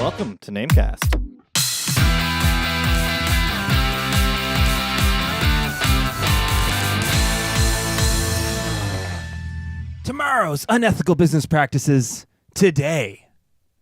Welcome to Namecast. Tomorrow's unethical business practices today.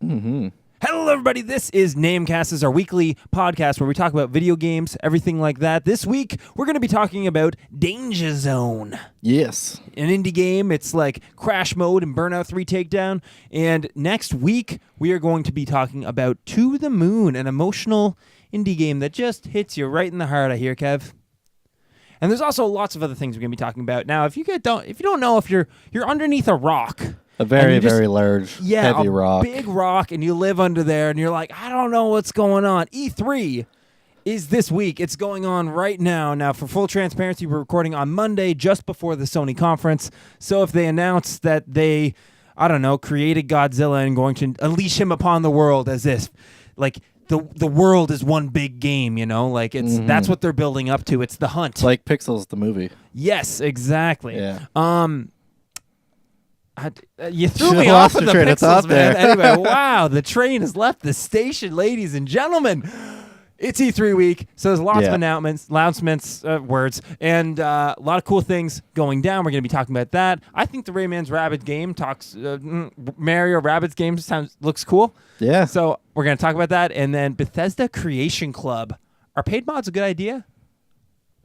Mm-hmm. Hello, everybody. This is Namecast. This is our weekly podcast where we talk about video games, everything like that. This week, we're going to be talking about Danger Zone. Yes. An indie game. It's like Crash Mode and Burnout 3 Takedown. And next week, we are going to be talking about To the Moon, an emotional indie game that just hits you right in the heart, I hear, Kev. And there's also lots of other things we're going to be talking about. Now, if you don't know, if you're underneath a rock, A very large, heavy rock. Big rock, and you live under there, and you're like, I don't know what's going on. E3 is this week. It's going on right now. Now, for full transparency, we're recording on Monday, just before the Sony conference. So if they announce that they, created Godzilla and going to unleash him upon the world as if, like, the world is one big game, like it's that's what they're building up to. It's the hunt. Like Pixels, the movie. Yes, exactly. Yeah. You threw me off of the train. It's Pixels, out man. there. Anyway, wow, the train has left the station, ladies and gentlemen. It's E3 week, so there's lots of announcements, words, and a lot of cool things going down. We're going to be talking about that. I think the Rayman's Rabbids game Mario Rabbids game looks cool. Yeah. So we're going to talk about that, and then Bethesda Creation Club. Are paid mods a good idea?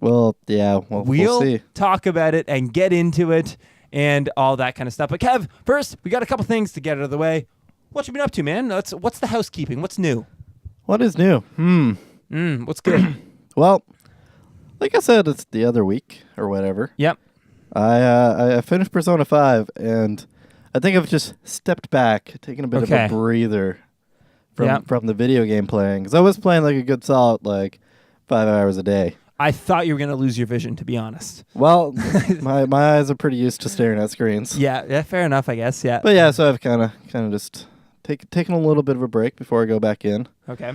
Well, yeah, we'll see. Talk about it and get into it and all that kind of stuff. But Kev, first, we got a couple things to get out of the way. What you been up to, man? What's the housekeeping? What's new? What is new? What's good? Well, like I said, it's the other week or whatever. Yep. I finished Persona 5, and I think I've just stepped back, taken a bit of a breather from the video game playing. Because I was playing like a good solid 5 hours a day. I thought you were going to lose your vision, to be honest. Well, my eyes are pretty used to staring at screens. Yeah, fair enough, I guess, yeah. But yeah, so I've kind of just taken a little bit of a break before I go back in. Okay.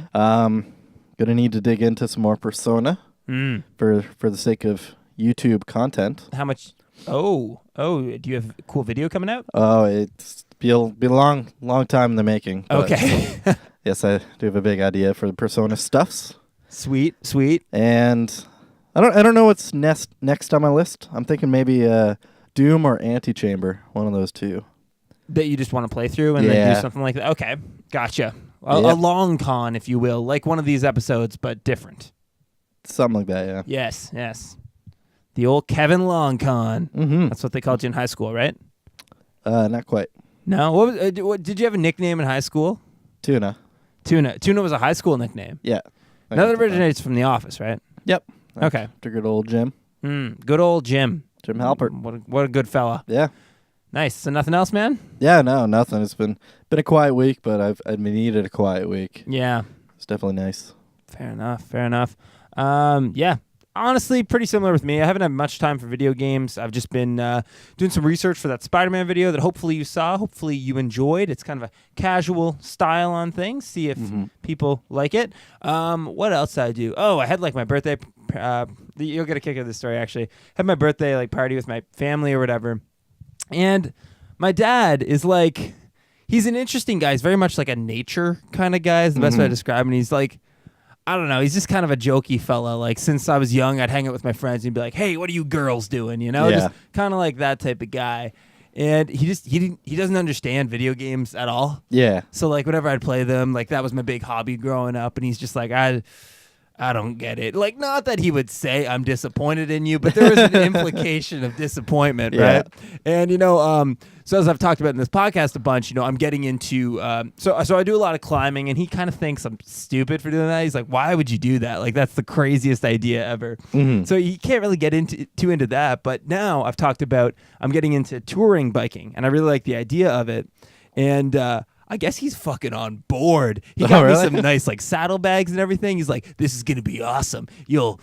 Gonna need to dig into some more Persona for the sake of YouTube content. How much? Oh, do you have a cool video coming out? Oh, it's be a long time in the making. Okay. Yes, I do have a big idea for the Persona stuffs. Sweet. And I don't know what's next on my list. I'm thinking maybe Doom or Antichamber, one of those two. That you just want to play through and then do something like that? Okay, gotcha. A long con, if you will, like one of these episodes, but different. Something like that, yeah. Yes. The old Kevin Long con. Mm-hmm. That's what they called you in high school, right? Not quite. No? What did you have a nickname in high school? Tuna. Tuna was a high school nickname. Yeah. Now that originates from The Office, right? Yep. Okay. After good old Jim. Good old Jim. Jim Halpert. What a good fella. Yeah. Nice. So nothing else, man? Yeah, no, nothing. It's been a quiet week, but I've needed a quiet week. Yeah. It's definitely nice. Fair enough. Yeah. Honestly, pretty similar with me. I haven't had much time for video games. I've just been doing some research for that Spider-Man video that hopefully you saw, hopefully you enjoyed. It's kind of a casual style on things. See if people like it. What else did I do? Oh, I had my birthday. You'll get a kick out of this story, actually. Had my birthday party with my family or whatever. And my dad is he's an interesting guy. He's very much like a nature kind of guy is the best way to describe him. And he's I don't know. He's just kind of a jokey fella. Since I was young, I'd hang out with my friends and he'd be like, "Hey, what are you girls doing?" Just kind of like that type of guy. And he doesn't understand video games at all. Yeah. So whenever I'd play them, that was my big hobby growing up. And he's just I don't get it. Not that he would say I'm disappointed in you, but there was an implication of disappointment, right? And so as I've talked about in this podcast a bunch, I'm getting into so I do a lot of climbing, and he kind of thinks I'm stupid for doing that. He's like, "Why would you do that? That's the craziest idea ever." So you can't really get too into that. But now I've talked about I'm getting into touring biking, and I really like the idea of it. And I guess he's fucking on board. He got me some nice saddlebags and everything. He's like, "This is gonna be awesome. You'll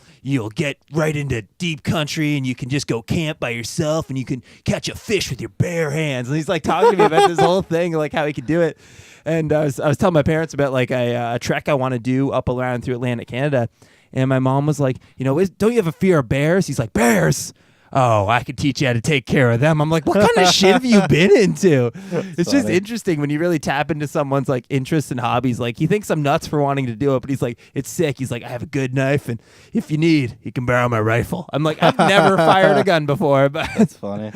get right into deep country, and you can just go camp by yourself, and you can catch a fish with your bare hands." And he's talking to me about this whole thing, how he could do it. And I was telling my parents about a trek I want to do up around through Atlantic Canada, and my mom was like, "Don't you have a fear of bears?" He's like, "Bears? oh, I could teach you how to take care of them. I'm like, what kind of shit have you been into? It's just interesting when you really tap into someone's like interests and hobbies. Like he thinks I'm nuts for wanting to do it, but he's like, it's sick. He's like, I have a good knife, and if you need, you can borrow my rifle. I'm like, I've never fired a gun before, but that's funny.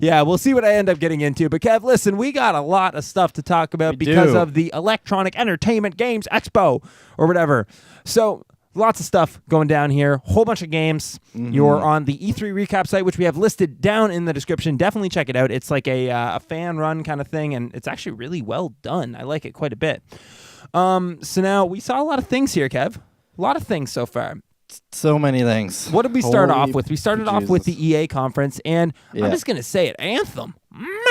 Yeah, we'll see what I end up getting into. But Kev, listen, we got a lot of stuff to talk about because of the Electronic Entertainment Games Expo or whatever. So lots of stuff going down here. Whole bunch of games. You're on the E3 recap site, which we have listed down in the description. Definitely check it out. It's like a fan-run kind of thing, and it's actually really well done. I like it quite a bit. So now we saw a lot of things here, Kev. A lot of things so far. So many things. What did we start off with? We started off with the EA conference, and I'm just going to say it. Anthem.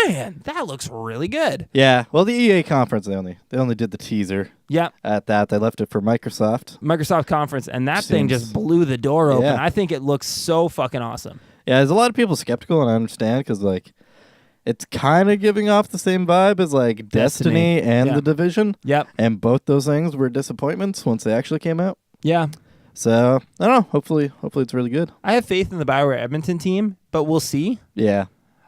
Man, that looks really good. Yeah. Well, the EA conference, they only did the teaser. Yeah. At that, they left it for Microsoft conference, and that thing just blew the door open. Yeah. I think it looks so fucking awesome. Yeah, there's a lot of people skeptical, and I understand because like it's kind of giving off the same vibe as like Destiny and The Division. Yep. And both those things were disappointments once they actually came out. Yeah. So I don't know. Hopefully it's really good. I have faith in the BioWare Edmonton team, but we'll see. Yeah.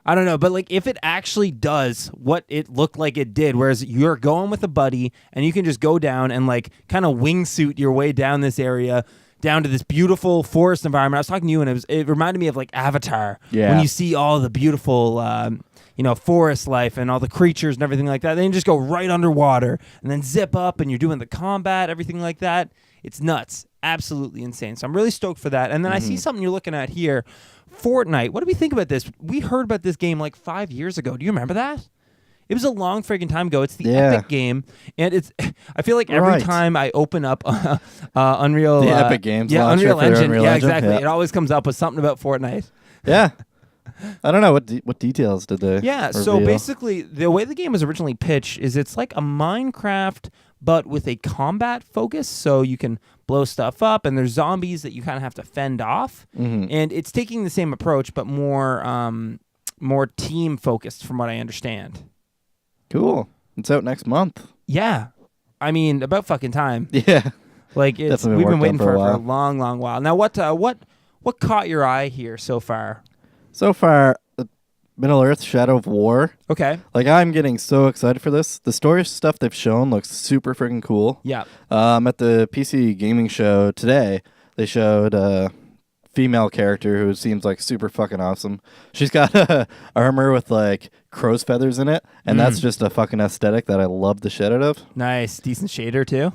I don't know, but like if it actually does what it looked like it did, whereas you're going with a buddy and you can just go down and like kind of wingsuit your way down this area, down to this beautiful forest environment. I was talking to you and it reminded me of like Avatar. Yeah. When you see all the beautiful, forest life and all the creatures and everything like that. Then you just go right underwater and then zip up and you're doing the combat, everything like that. It's nuts. Absolutely insane. So I'm really stoked for that. And then I see something you're looking at here. Fortnite. What do we think about this? We heard about this game like 5 years ago. Do you remember that? It was a long friggin' time ago. It's the Epic game, and it's. I feel like every time I open up Unreal, the Epic Games, Unreal Engine, Unreal Engine. Exactly. Yeah. It always comes up with something about Fortnite. Yeah, I don't know what details did they. Yeah, reveal? so basically, the way the game was originally pitched is it's like a Minecraft, but with a combat focus. So you can blow stuff up, and there's zombies that you kind of have to fend off, and it's taking the same approach, but more team focused, from what I understand. Cool. It's out next month. Yeah. I mean, about fucking time. Yeah. Like we've been waiting for it for a long, long while. Now, what caught your eye here so far? So far, Middle Earth: Shadow of War. Okay. Like I'm getting so excited for this. The story stuff they've shown looks super freaking cool. Yeah. At the PC gaming show today, they showed female character who seems like super fucking awesome. She's got a armor with like crow's feathers in it, and that's just a fucking aesthetic that I love the shit out of. Nice. Decent shader too.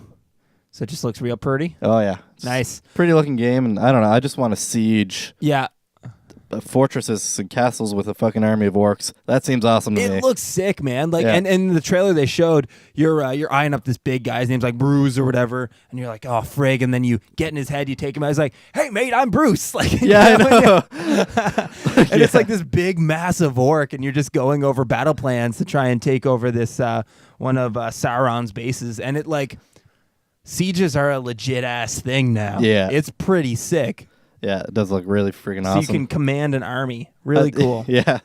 So it just looks real pretty. Oh yeah. Nice. Pretty looking game, and I don't know, I just want to siege fortresses and castles with a fucking army of orcs. That seems awesome to me. It looks sick, man. Like, and in the trailer they showed you're eyeing up this big guy. His name's like Bruce or whatever, and you're like, oh frig, and then you get in his head, you take him out. He's like, hey mate, I'm Bruce. Like, yeah, I know. And it's like this big, massive orc, and you're just going over battle plans to try and take over this one of Sauron's bases, and it like sieges are a legit ass thing now. Yeah, it's pretty sick. Yeah, it does look really freaking awesome. So you can command an army. Really cool. Yeah.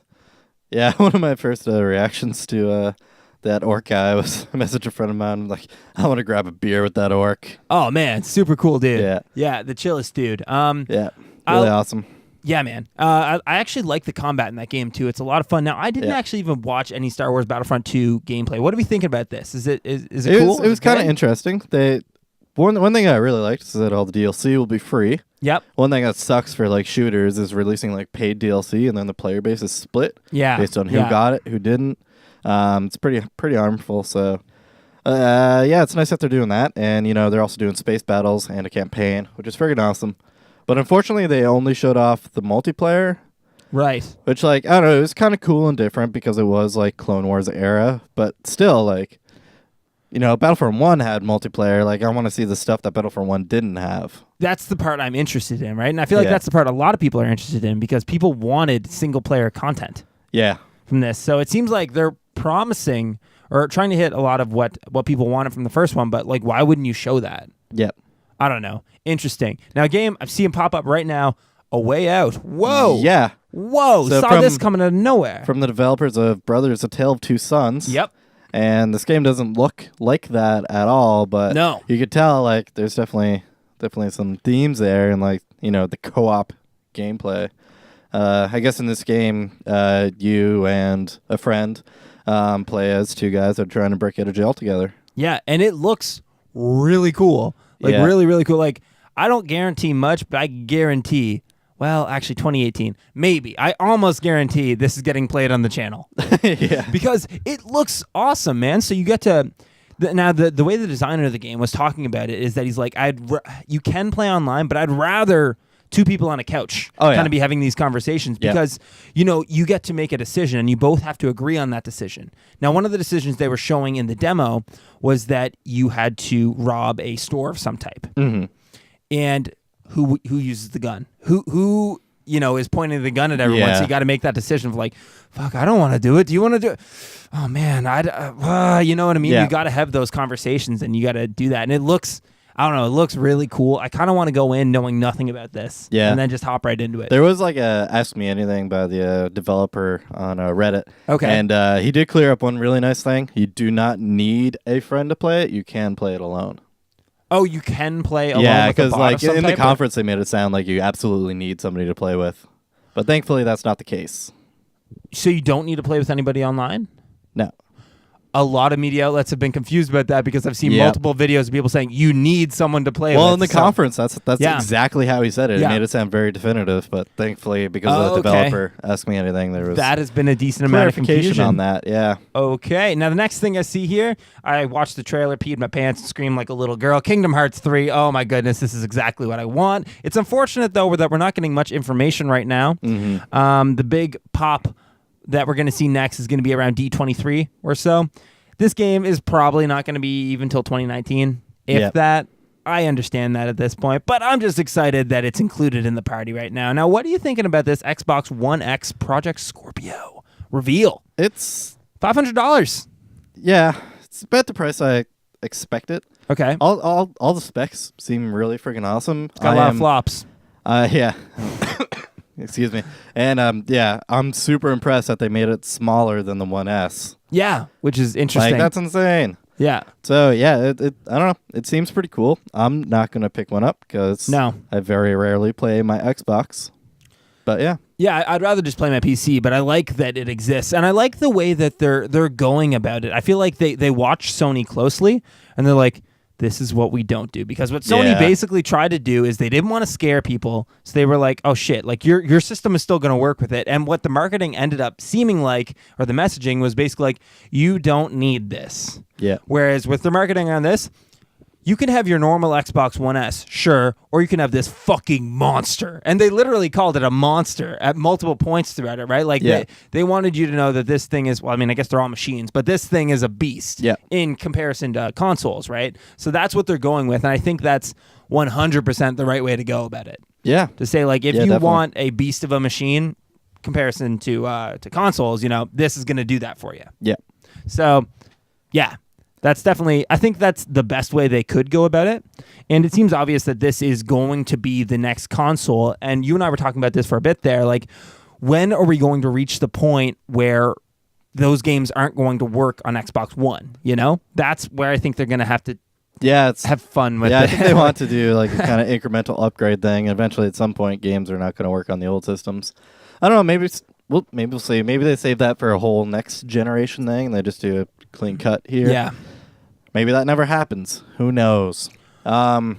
Yeah, one of my first reactions to that orc guy was I messaged a friend of mine, like, I want to grab a beer with that orc. Oh, man. Super cool, dude. Yeah. Yeah, the chillest dude. Yeah, really awesome. Yeah, man. I actually like the combat in that game, too. It's a lot of fun. Now, I didn't actually even watch any Star Wars Battlefront 2 gameplay. What are we thinking about this? Is it cool? It was kind of interesting. One thing I really liked is that all the DLC will be free. Yep. One thing that sucks for like shooters is releasing like paid DLC and then the player base is split. Yeah. Based on who got it, who didn't. It's pretty harmful. So, it's nice that they're doing that, and they're also doing space battles and a campaign, which is freaking awesome. But unfortunately, they only showed off the multiplayer. Right. Which, like, I don't know, it was kind of cool and different because it was like Clone Wars era, but still, like, Battlefront 1 had multiplayer. Like, I want to see the stuff that Battlefront 1 didn't have. That's the part I'm interested in, right? And I feel like that's the part a lot of people are interested in because people wanted single-player content. Yeah. From this. So it seems like they're promising or trying to hit a lot of what people wanted from the first one, but, like, why wouldn't you show that? Yep. I don't know. Interesting. Now, a game, I'm seeing pop up right now, A Way Out. Whoa. Yeah. Whoa. So saw this coming out of nowhere. From the developers of Brothers: A Tale of Two Sons. Yep. And this game doesn't look like that at all, but you could tell like there's definitely some themes there and like, the co-op gameplay. I guess in this game, you and a friend play as two guys that are trying to break out of jail together. Yeah, and it looks really cool. Like, really, really cool. Like, I don't guarantee much, but I guarantee, well, actually, 2018, maybe. I almost guarantee this is getting played on the channel. Yeah. Because it looks awesome, man. So you get to... Now, the way the designer of the game was talking about it is that he's like, you can play online, but I'd rather... two people on a couch kind of be having these conversations because, you get to make a decision and you both have to agree on that decision. Now, one of the decisions they were showing in the demo was that you had to rob a store of some type. Mm-hmm. And who uses the gun? Who is pointing the gun at everyone? So you got to make that decision of like, fuck, I don't want to do it. Do you want to do it? Oh, man, you know what I mean? Yeah. You got to have those conversations and you got to do that. And it looks... I don't know. It looks really cool. I kind of want to go in knowing nothing about this. Yeah. And then just hop right into it. There was like a Ask Me Anything by the developer on Reddit. Okay. And he did clear up one really nice thing. You do not need a friend to play it. You can play it alone. Oh, you can play alone with a bot like of some in type the conference they made it sound like you absolutely need somebody to play with. But thankfully that's not the case. So you don't need to play with anybody online? No. A lot of media outlets have been confused about that because I've seen multiple videos of people saying you need someone to play with. Well, in the conference, that's exactly how he said it. It made it sound very definitive, but thankfully, because of the developer Ask Me Anything, there was that has been a decent amount of confusion on that. Yeah. Okay. Now, the next thing I see here, I watched the trailer, peed my pants, and screamed like a little girl. Kingdom Hearts 3. Oh, my goodness. This is exactly what I want. It's unfortunate, though, that we're not getting much information right now. Mm-hmm. The big pop that we're going to see next is going to be around D23 or so. This game is probably not going to be even till 2019, if that. I understand that at this point, but I'm just excited that it's included in the party right now. Now, what are you thinking about this Xbox One X Project Scorpio reveal? It's $500. Yeah, it's about the price I expected. Okay. All the specs seem really freaking awesome. It's got a lot of flops. Yeah. Excuse me. And I'm super impressed that they made it smaller than the 1S. Yeah, which is interesting. Like, that's insane. Yeah. So, yeah, it I don't know. It seems pretty cool. I'm not going to pick one up because I very rarely play my Xbox. But, yeah. Yeah, I'd rather just play my PC, but I like that it exists. And I like the way that they're going about it. I feel like they watch Sony closely, and they're like, this is what we don't do. Because what Sony basically tried to do is they didn't want to scare people. So they were like, oh, shit, like your system is still going to work with it. And what the marketing ended up seeming like, or the messaging was basically like, you don't need this. Yeah. Whereas with the marketing on this, you can have your normal Xbox One S, sure, or you can have this fucking monster. And they literally called it a monster at multiple points throughout it, right? Like, they wanted you to know that this thing is, well, I mean, I guess they're all machines, but this thing is a beast in comparison to consoles, right? So that's what they're going with, and I think that's 100% the right way to go about it. Yeah. To say, like, if you definitely want a beast of a machine comparison to consoles, this is going to do that for you. Yeah. So, yeah. That's definitely, I think that's the best way they could go about it. And it seems obvious that this is going to be the next console. And you and I were talking about this for a bit there. Like, when are we going to reach the point where those games aren't going to work on Xbox One? That's where I think they're going to have to have fun with it. I think they want to do like a kind of incremental upgrade thing. Eventually, at some point, games are not going to work on the old systems. I don't know. Maybe we'll see. Maybe they save that for a whole next generation thing. And they just do a clean cut here. Yeah. Maybe that never happens. Who knows? One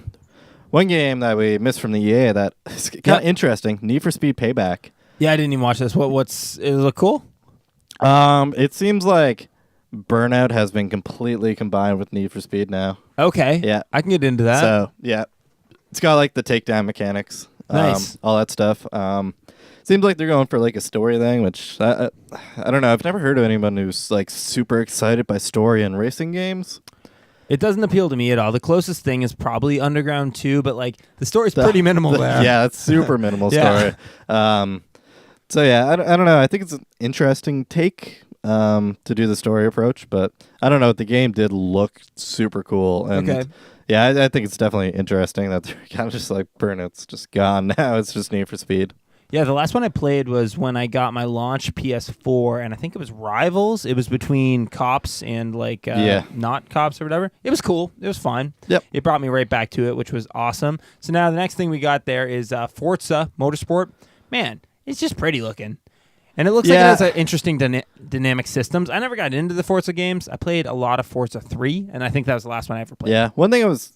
game that we missed from the EA that is kind of interesting, Need for Speed Payback. Yeah, I didn't even watch this. It look cool? It seems like Burnout has been completely combined with Need for Speed now. Okay. Yeah. I can get into that. So, yeah. It's got like the takedown mechanics. Nice. All that stuff. Seems like they're going for like a story thing, which I don't know. I've never heard of anyone who's like super excited by story in racing games. It doesn't appeal to me at all. The closest thing is probably Underground 2, but like the story's pretty minimal there. Yeah, it's super minimal story. So yeah, I don't know. I think it's an interesting take to do the story approach, but I don't know. The game did look super cool, and yeah, I think it's definitely interesting that they're kind of just like Burnout's just gone now. It's just Need for Speed. Yeah, the last one I played was when I got my launch PS4, and I think it was Rivals. It was between cops and like not cops or whatever. It was cool. It was fine. Yep. It brought me right back to it, which was awesome. So now the next thing we got there is Forza Motorsport. Man, it's just pretty looking. And it looks like it has interesting dynamic systems. I never got into the Forza games. I played a lot of Forza 3, and I think that was the last one I ever played. Yeah, one thing I was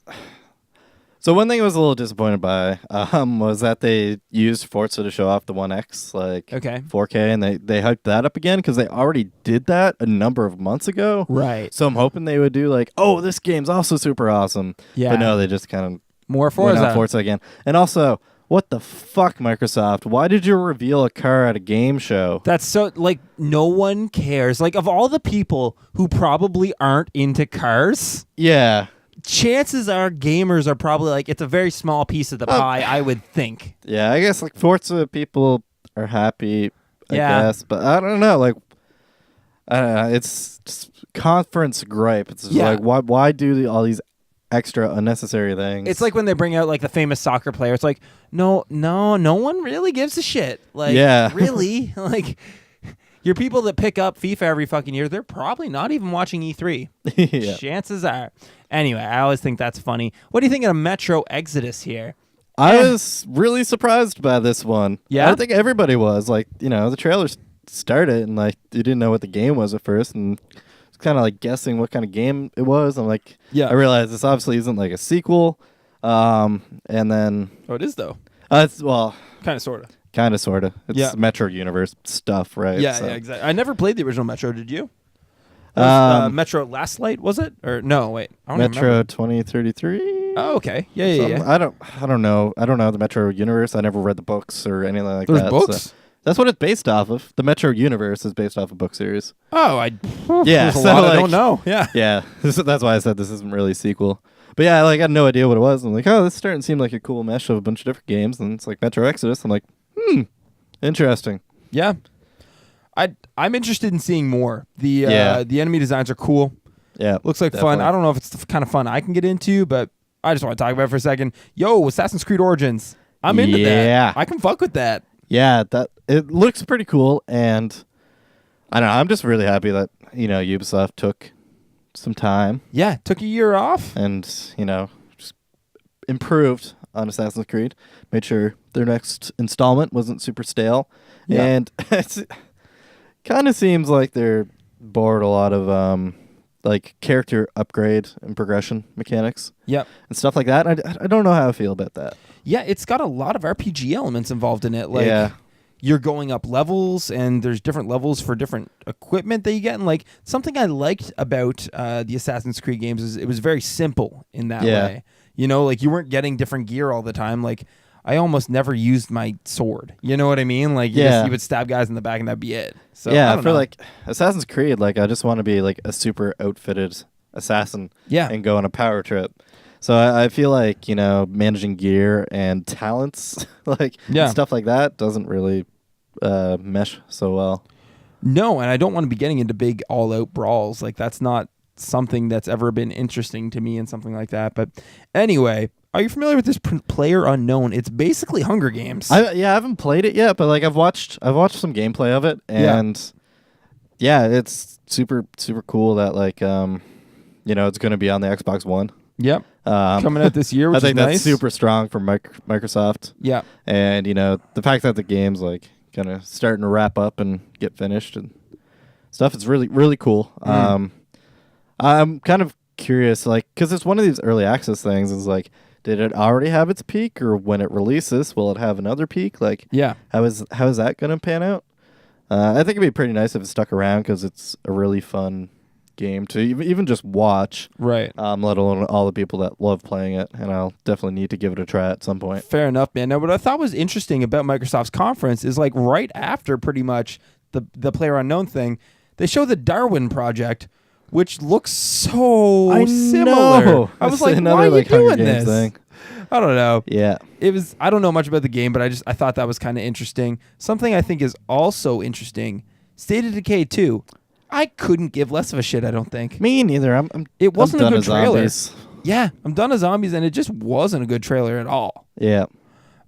a little disappointed by was that they used Forza to show off the 1X, 4K, and they hyped that up again because they already did that a number of months ago. Right. So I'm hoping they would do this game's also super awesome. Yeah. But no, they just kind of more Forza again. And also, what the fuck, Microsoft? Why did you reveal a car at a game show? That's so, no one cares. Of all the people who probably aren't into cars, yeah, chances are gamers are probably it's a very small piece of the pie, I would think. Yeah, I guess Forza people are happy, I guess, but I don't know. I don't know. It's just conference gripe. It's just why do all these extra unnecessary things? It's like when they bring out the famous soccer player. It's no one really gives a shit. Really? Your people that pick up FIFA every fucking year, they're probably not even watching E3. Yeah. Chances are. Anyway, I always think that's funny. What do you think of Metro Exodus here? I was really surprised by this one. Yeah? I think everybody was. The trailer started and you didn't know what the game was at first, and kind of guessing what kind of game it was. I'm I realized this obviously isn't a sequel. And then it is though. It's kind of sort of. It's Metro Universe stuff, right? Yeah, exactly. I never played the original Metro. Did you? Metro Last Light, was it? Or no, wait. I don't Metro 2033. Oh, okay. Yeah. I don't know the Metro Universe. I never read the books or anything like that. There's books? So that's what it's based off of. The Metro Universe is based off a book series. Oh, there's a lot I don't know. Yeah. Yeah. That's why I said this isn't really a sequel. But yeah, I had no idea what it was. I'm this is starting to seem like a cool mesh of a bunch of different games, and it's Metro Exodus. I'm interesting. Yeah. I'm interested in seeing more. The enemy designs are cool. Yeah. Looks like definitely fun. I don't know if it's the kind of fun I can get into, but I just want to talk about it for a second. Yo, Assassin's Creed Origins. I'm into that. I can fuck with that. Yeah, it looks pretty cool, and I don't know. I'm just really happy that Ubisoft took some time. Yeah, took a year off, and just improved on Assassin's Creed. Made sure their next installment wasn't super stale, and it kind of seems like they're bored a lot of character upgrade and progression mechanics. Yep. And stuff like that. I don't know how I feel about that. Yeah, it's got a lot of RPG elements involved in it. You're going up levels, and there's different levels for different equipment that you get. And something I liked about the Assassin's Creed games is it was very simple in that way. You weren't getting different gear all the time. I almost never used my sword. You know what I mean? You would stab guys in the back and that'd be it. So yeah, for Assassin's Creed, I just want to be a super outfitted assassin. Yeah. And go on a power trip. So I feel managing gear and talents, and stuff like that doesn't really mesh so well. No, and I don't want to be getting into big all-out brawls. That's not something that's ever been interesting to me and something like that. But anyway, are you familiar with this Player Unknown? It's basically Hunger Games. I haven't played it yet, but I've watched some gameplay of it, and it's super super cool that it's going to be on the Xbox One. Yep. Coming out this year, which I think is that's super strong for Microsoft. Yeah. And the fact that the game's kind of starting to wrap up and get finished and stuff, it's really really cool. I'm kind of curious, because it's one of these early access things. Is did it already have its peak, or when it releases, will it have another peak? How is that going to pan out? I think it'd be pretty nice if it stuck around because it's a really fun game to even just watch. Right. Let alone all the people that love playing it, and I'll definitely need to give it a try at some point. Fair enough, man. Now, what I thought was interesting about Microsoft's conference is right after pretty much the Player Unknown thing, they show the Darwin Project, which looks so similar. I was why are you doing this? Thing. I don't know. Yeah. I don't know much about the game, but I thought that was kind of interesting. Something I think is also interesting, State of Decay 2. I couldn't give less of a shit, I don't think. Me neither. It wasn't a good trailer. Zombies. Yeah, I'm done with zombies, and it just wasn't a good trailer at all. Yeah.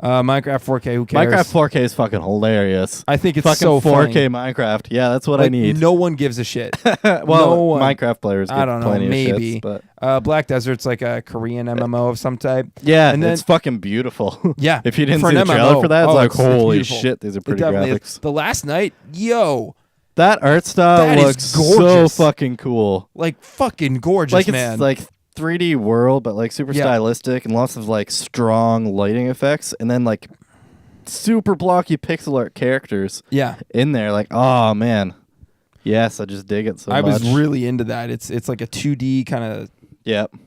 Minecraft 4K, who cares? Minecraft 4K is fucking hilarious. I think it's fucking so 4K funny. Minecraft. Yeah, that's what I need. No one gives a shit. Well, no one. Minecraft players get I don't know, plenty maybe. of shits, but Black Desert's like a Korean MMO of some type. yeah, and then, it's fucking beautiful. Yeah. If you didn't for see the an trailer MMO, for that, it's like, holy beautiful. shit, these are pretty definitely graphics. is. The Last Night, yo. That art style That is looks so gorgeous. fucking cool. Like, fucking gorgeous, Like, man. it's like 3D world, but like super stylistic and lots of like strong lighting effects, and then like super blocky pixel art characters in there. Like, oh man, yes, I just dig it so much. I was really into that. It's like a 2D kind of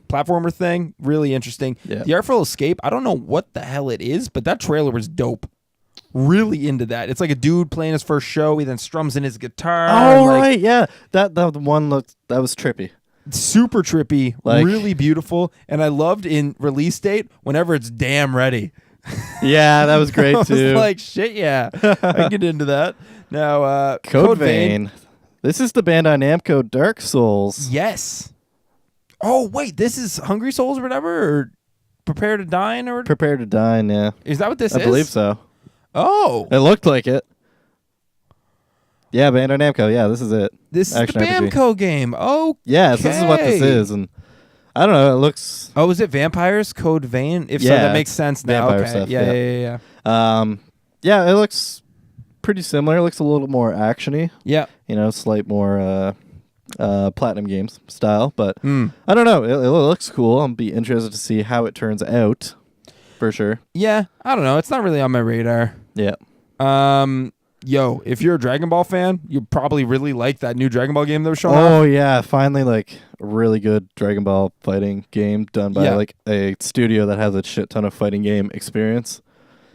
platformer thing. Really interesting. The Artful Escape, I don't know what the hell it is, but that trailer was dope. Really into that. It's like a dude playing his first show. He then strums in his guitar. Oh, right, yeah. That one looked, that was trippy. Super trippy, like, really beautiful, and I loved in release date whenever it's damn ready. Yeah, that was great too. I was like, shit, yeah, I get into that. Now, Code Vein. This is the Bandai Namco Dark Souls. Yes. Oh wait, this is Hungry Souls or whatever, or Prepare to Dine, or Prepare to Dine. Yeah, is that what this is? I believe so. Oh, it looked like it. Yeah, Bandai Namco. Yeah, this is it. This is the Bamco game. Oh, yes, this is what this is, and I don't know. It looks. Oh, is it Vampires Code Vein? If so, that makes sense now. Okay. Stuff, yeah. Yeah, it looks pretty similar. It looks a little more actiony. Yeah. You know, slight more Platinum Games style, but I don't know. It looks cool. I'll be interested to see how it turns out. For sure. Yeah, I don't know. It's not really on my radar. Yeah. Yo, if you're a Dragon Ball fan, you probably really like that new Dragon Ball game that was showing off. Oh, yeah. Finally, like, a really good Dragon Ball fighting game done by, like, a studio that has a shit ton of fighting game experience.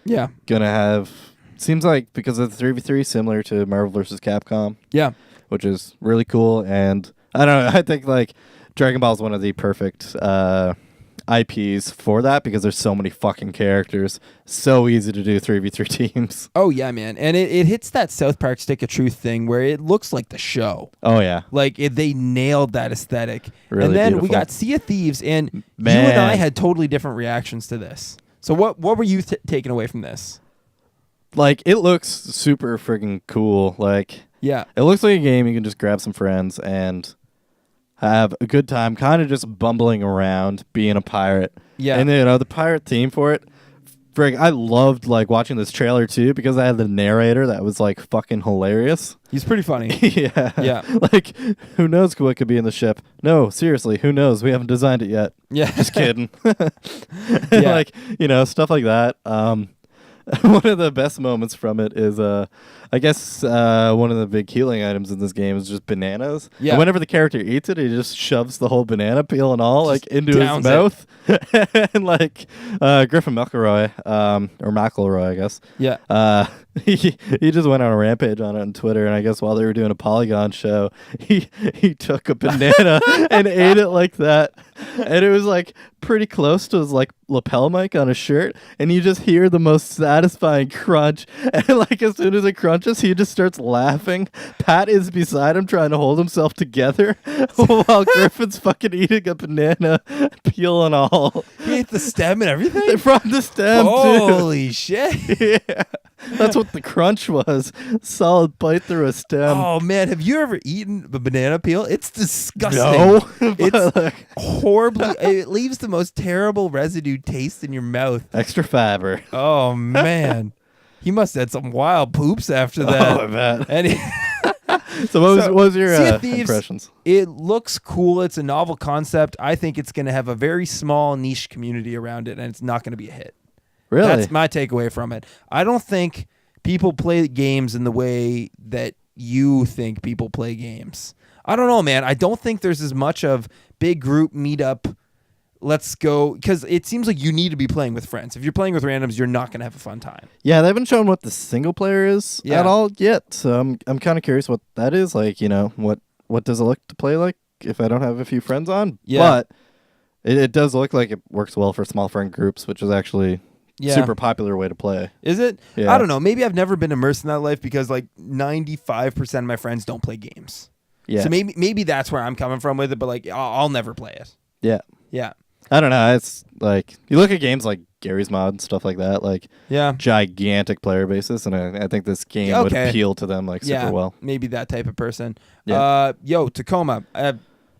Yeah. Gonna have... Seems like, because of the 3v3, similar to Marvel vs. Capcom. Yeah. Which is really cool. And, I don't know, I think, like, Dragon Ball is one of the perfect... IPs for that because there's so many fucking characters. So easy to do 3v3 teams. Oh yeah, man. And it hits that South Park Stick of Truth thing where it looks like the show. Oh yeah. Like they nailed that aesthetic. Really and then beautiful. we got Sea of Thieves, and you and I had totally different reactions to this. So what were you taking away from this? Like, it looks super friggin' cool. Like, yeah, it looks like a game you can just grab some friends and have a good time, kind of just bumbling around, being a pirate. Yeah. And, you know, the pirate theme for it, I loved, like, watching this trailer, too, because I had the narrator that was, like, fucking hilarious. He's pretty funny. Yeah. Yeah. Like, who knows what could be in the ship? No, seriously, who knows? We haven't designed it yet. Yeah. Just kidding. Yeah. Like, you know, stuff like that. One of the best moments from it is, I guess, one of the big healing items in this game is just bananas. Yeah. And whenever the character eats it, he just shoves the whole banana peel and all, like, into his mouth. And, like, Griffin McElroy, or McElroy, I guess. Yeah. He just went on a rampage on it on Twitter, and I guess while they were doing a Polygon show, he took a banana and ate it like that. And it was, like, pretty close to his, like, lapel mic on his shirt, and you just hear the most satisfying crunch. And, like, as soon as it crunches, he just starts laughing. Pat is beside him trying to hold himself together while Griffin's fucking eating a banana, peel and all. He ate the stem and everything? From the stem, Holy shit. Yeah. That's what the crunch was. Solid bite through a stem. Oh, man. Have you ever eaten a banana peel? It's disgusting. No. It's horribly... It leaves the most terrible residue taste in your mouth. Extra fiber. Oh, man. He must have had some wild poops after that. Oh, I bet. And So what was your impressions? It looks cool. It's a novel concept. I think it's going to have a very small niche community around it, and it's not going to be a hit. Really? That's my takeaway from it. I don't think people play games in the way that you think people play games. I don't know, man. I don't think there's as much of big group meetup. Let's go, because it seems like you need to be playing with friends. If you're playing with randoms, you're not going to have a fun time. Yeah, they haven't shown what the single player is at all yet. So I'm kind of curious what that is. Like, you know, what does it look to play like if I don't have a few friends on? Yeah. But it does look like it works well for small friend groups, which is actually super popular way to play. Is it? Yeah. I don't know. Maybe I've never been immersed in that life because like 95% of my friends don't play games. Yeah. So maybe that's where I'm coming from with it, but like I'll never play it. Yeah. Yeah. I don't know. It's like you look at games like Gary's Mod and stuff like that, like yeah, gigantic player bases, and I think this game would appeal to them like super well. Maybe that type of person. Yeah. Tacoma,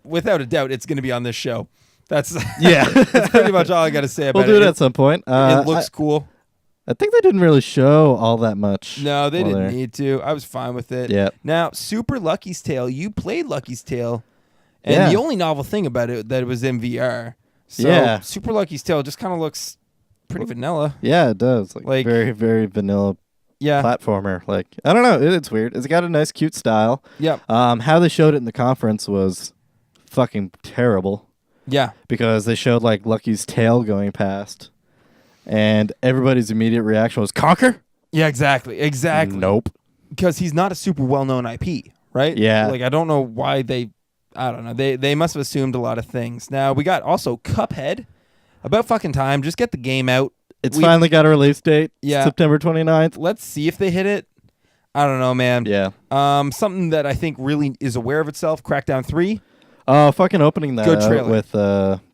without a doubt, it's going to be on this show. That's that's pretty much all I got to say about it. We'll do it at some point. It looks cool. I think they didn't really show all that much. No, they didn't need to. I was fine with it. Yeah. Now, Super Lucky's Tale. You played Lucky's Tale, and the only novel thing about it that it was in VR. So Super Lucky's Tale just kind of looks pretty vanilla. Yeah, it does. Like very, very vanilla. Platformer. Like, I don't know. It's weird. It's got a nice, cute style. Yeah. How they showed it in the conference was fucking terrible. Yeah. Because they showed like Lucky's tail going past, and everybody's immediate reaction was Conquer? Yeah, exactly. Nope. Because he's not a super well-known IP, right? Yeah. Like, I don't know why I don't know. They must have assumed a lot of things. Now, we got also Cuphead. About fucking time. Just get the game out. It's finally got a release date. Yeah. September 29th. Let's see if they hit it. I don't know, man. Yeah. Something that I think really is aware of itself, Crackdown 3. Oh, fucking opening that Good trailer. With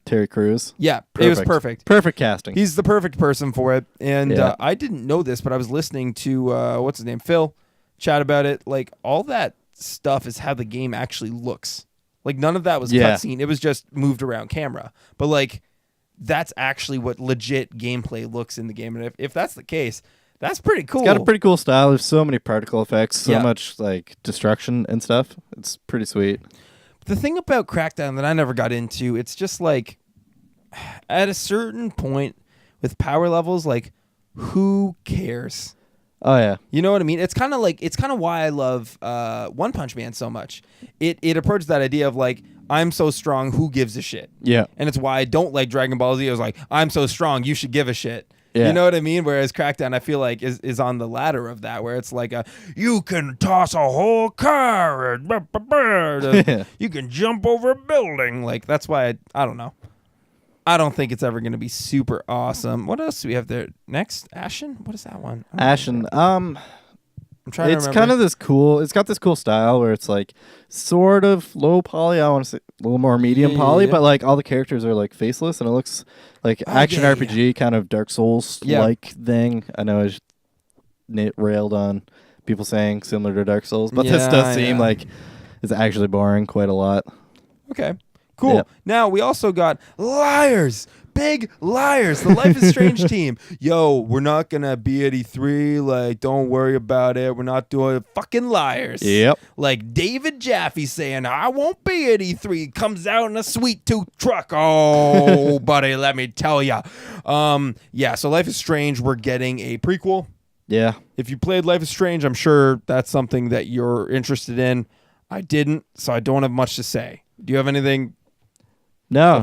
Terry Crews. Yeah, it was perfect. Perfect casting. He's the perfect person for it. And I didn't know this, but I was listening to, what's his name, Phil, chat about it. Like, all that stuff is how the game actually looks. Like, none of that was cutscene. It was just moved around camera. But, like, that's actually what legit gameplay looks in the game. And if that's the case, that's pretty cool. It's got a pretty cool style. There's so many particle effects, so much like destruction and stuff. It's pretty sweet. The thing about Crackdown that I never got into, it's just like at a certain point with power levels, like who cares? Oh yeah. You know what I mean? It's kind of why I love One Punch Man so much. It approaches that idea of like, I'm so strong, who gives a shit? Yeah. And it's why I don't like Dragon Ball Z. I was like, I'm so strong, you should give a shit. Yeah. You know what I mean? Whereas Crackdown, I feel like, is on the ladder of that, where it's like, you can toss a whole car, and you can jump over a building. Like, that's why I don't know. I don't think it's ever going to be super awesome. What else do we have there? Next, Ashen? What is that one? Ashen. I'm trying to remember. It's kind of this cool. It's got this cool style where it's like sort of low poly. I want to say a little more medium poly, but like all the characters are like faceless, and it looks like action RPG kind of Dark Souls like thing. I know I just railed on people saying similar to Dark Souls, but this does seem like it's actually boring quite a lot. Okay. Cool. Yep. Now, we also got Liars. Big Liars. The Life is Strange team. Yo, we're not going to be at E3. Like, don't worry about it. We're not doing fucking Liars. Yep. Like David Jaffe saying, I won't be at E3. Comes out in a sweet tooth truck. Oh, buddy, let me tell ya. So Life is Strange, we're getting a prequel. Yeah. If you played Life is Strange, I'm sure that's something that you're interested in. I didn't, so I don't have much to say. Do you have anything? No,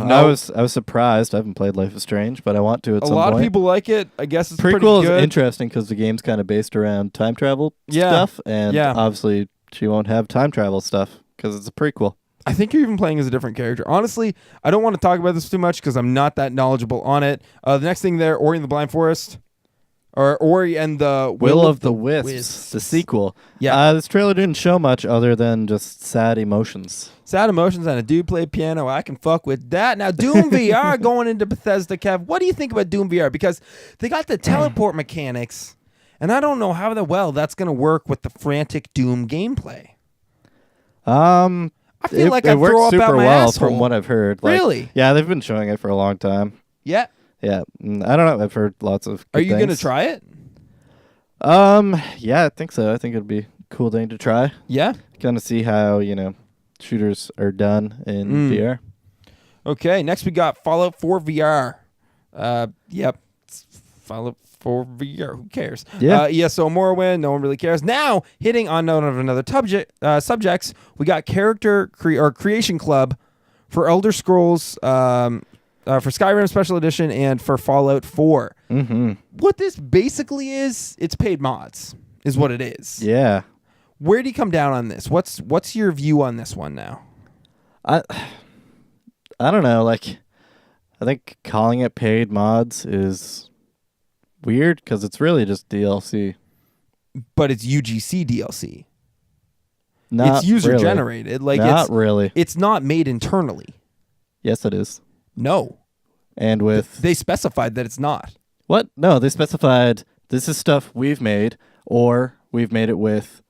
I was surprised. I haven't played Life is Strange, but I want to at some point. A lot of people like it. I guess it's pretty good. Prequel is interesting because the game's kind of based around time travel stuff, and obviously she won't have time travel stuff because it's a prequel. I think you're even playing as a different character. Honestly, I don't want to talk about this too much because I'm not that knowledgeable on it. The next thing there, Ori and the Blind Forest. Or Ori and the Will of the Wisps, the sequel. Yeah. This trailer didn't show much other than just sad emotions. Sad emotions and a dude play piano. I can fuck with that. Now, Doom VR going into Bethesda, Kev. What do you think about Doom VR? Because they got the teleport mechanics, and I don't know how well that's going to work with the frantic Doom gameplay. I feel like it I throw works up out super my well asshole. from what I've heard. Like, Really? Yeah, they've been showing it for a long time. Yeah. Yeah, I don't know. I've heard lots of good Are you going to try it? Yeah, I think so. I think it'd be a cool thing to try. Yeah? Kind of see how, shooters are done in VR. Okay, next we got Fallout 4 VR. Yep. Fallout 4 VR. Who cares? Yeah. ESO Morrowind. No one really cares. Now, hitting on none of another subjects, we got Creation Club for Elder Scrolls, for Skyrim Special Edition, and for Fallout 4. Mm-hmm. What this basically is, it's paid mods, is what it is. Yeah. Where do you come down on this? What's your view on this one now? I don't know. Like, I think calling it paid mods is weird because it's really just DLC. But it's UGC DLC. Not it's user really. generated. Like, not really. It's not made internally. Yes, it is. No. And with they specified that it's not. What? No, they specified this is stuff we've made, or we've made it with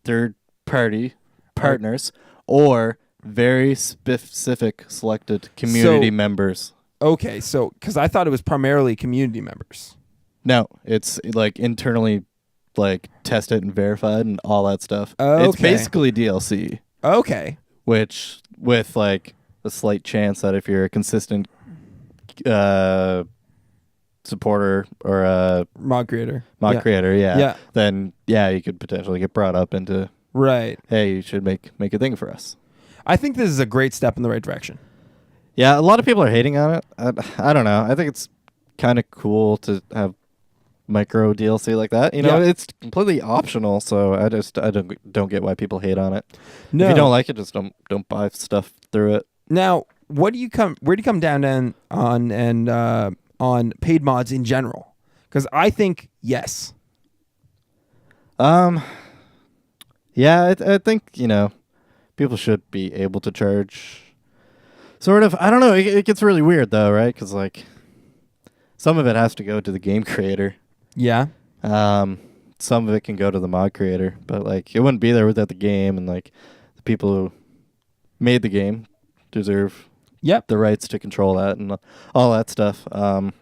third-party partners, or very specific selected community members. Okay, so because I thought it was primarily community members. No, it's like internally like tested and verified and all that stuff. Okay. It's basically DLC. Okay. Which with like a slight chance that if you're a consistent supporter or a mod creator, then you could potentially get brought up into hey, you should make a thing for us. I think this is a great step in the right direction. Yeah, a lot of people are hating on it. I don't know. I think it's kind of cool to have micro DLC like that. You know, it's completely optional, so I don't get why people hate on it. No. If you don't like it, just don't buy stuff through it. Now, where do you come down on paid mods in general? Because I think yes. Yeah, I think, you know, people should be able to charge. Sort of. I don't know. It gets really weird though, right? Because like some of it has to go to the game creator. Yeah. Some of it can go to the mod creator, but like it wouldn't be there without the game, and like the people who made the game deserve the rights to control that and all that stuff. But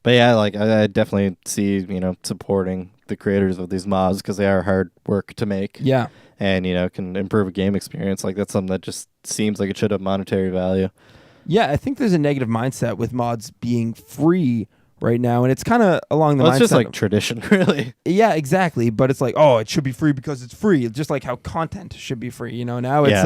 yeah, like I definitely see, you know, supporting the creators of these mods because they are hard work to make. Yeah. And, you know, can improve a game experience. Like that's something that just seems like it should have monetary value. Yeah, I think there's a negative mindset with mods being free right now, and it's kind of along the mindset. It's just like tradition, really. Yeah, exactly. But it's like, oh, it should be free because it's free. It's just like how content should be free. You know, now it's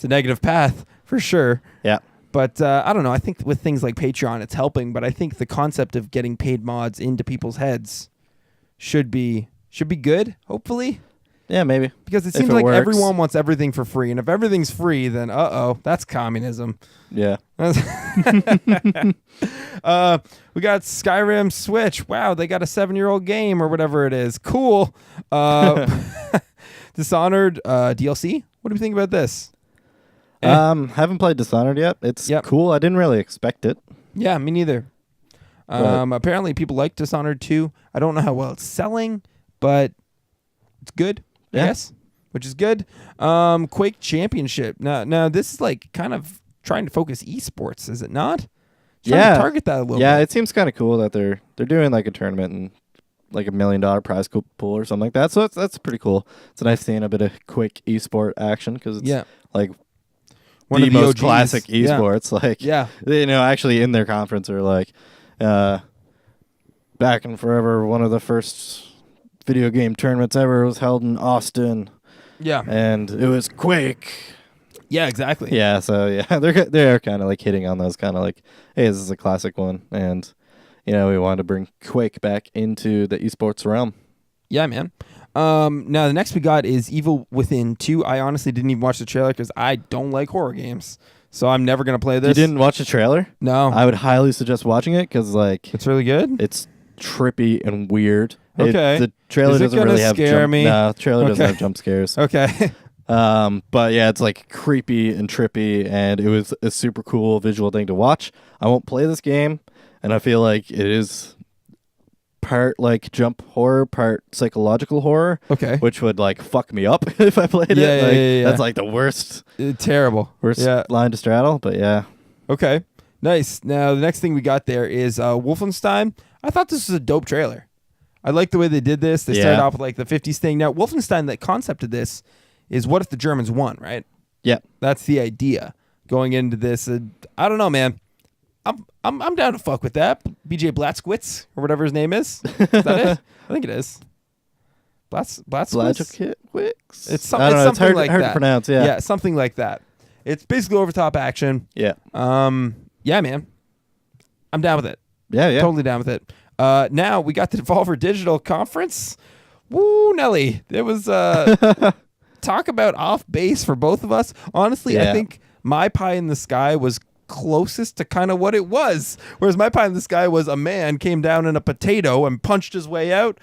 a negative path for sure. Yeah. But I don't know. I think with things like Patreon, it's helping. But I think the concept of getting paid mods into people's heads should be good. Hopefully. Yeah, maybe. Because it seems like everyone wants everything for free. And if everything's free, then that's communism. Yeah. We got Skyrim Switch. Wow, they got a 7-year-old game or whatever it is. Cool. Dishonored DLC. What do you think about this? Haven't played Dishonored yet. It's cool. I didn't really expect it. Yeah, me neither. Apparently people like Dishonored 2. I don't know how well it's selling, but it's good. Yes, which is good. Quake Championship. Now this is like kind of trying to focus esports, is it not? Trying to target that a little bit. Yeah, it seems kind of cool that they're doing like a tournament and like $1 million prize pool or something like that. So that's pretty cool. It's nice seeing a bit of quick esport action because it's like one of the most classic esports. Like, you know, actually in their conference are like, back in forever, one of the first video game tournaments ever was held in Austin. Yeah. And it was Quake. Yeah, exactly. Yeah, so yeah, they're kind of like hitting on those kind of like, hey, this is a classic one, and you know, we wanted to bring Quake back into the esports realm. Yeah, man. Now the next we got is Evil Within 2. I honestly didn't even watch the trailer because I don't like horror games, so I'm never gonna play this. You didn't watch the trailer? No. I would highly suggest watching it because like it's really good. It's trippy and weird. Okay. The trailer doesn't really have scare me? No, the trailer doesn't have jump scares. Okay. But yeah, it's like creepy and trippy, and it was a super cool visual thing to watch. I won't play this game, and I feel like it is part like jump horror, part psychological horror. Okay. Which would like fuck me up if I played it. Yeah. That's like the worst. Terrible. Worst line to straddle, but yeah. Okay. Nice. Now the next thing we got there is Wolfenstein. I thought this was a dope trailer. I like the way they did this. They started off with like the 50s thing. Now Wolfenstein, the concept of this is what if the Germans won, right? Yeah. That's the idea going into this. I don't know, man. I'm down to fuck with that. BJ Blazkowicz or whatever his name is. Is that it? I think it is. Blazkowicz? It's something like hard that. To pronounce, yeah. Yeah, something like that. It's basically over-top action. Yeah. Yeah, man. I'm down with it. Yeah. Totally down with it. Now we got the Devolver Digital Conference. Woo, Nelly. It was talk about off base for both of us. Honestly, I think My Pie in the Sky was closest to kind of what it was. Whereas My Pie in the Sky was a man came down in a potato and punched his way out.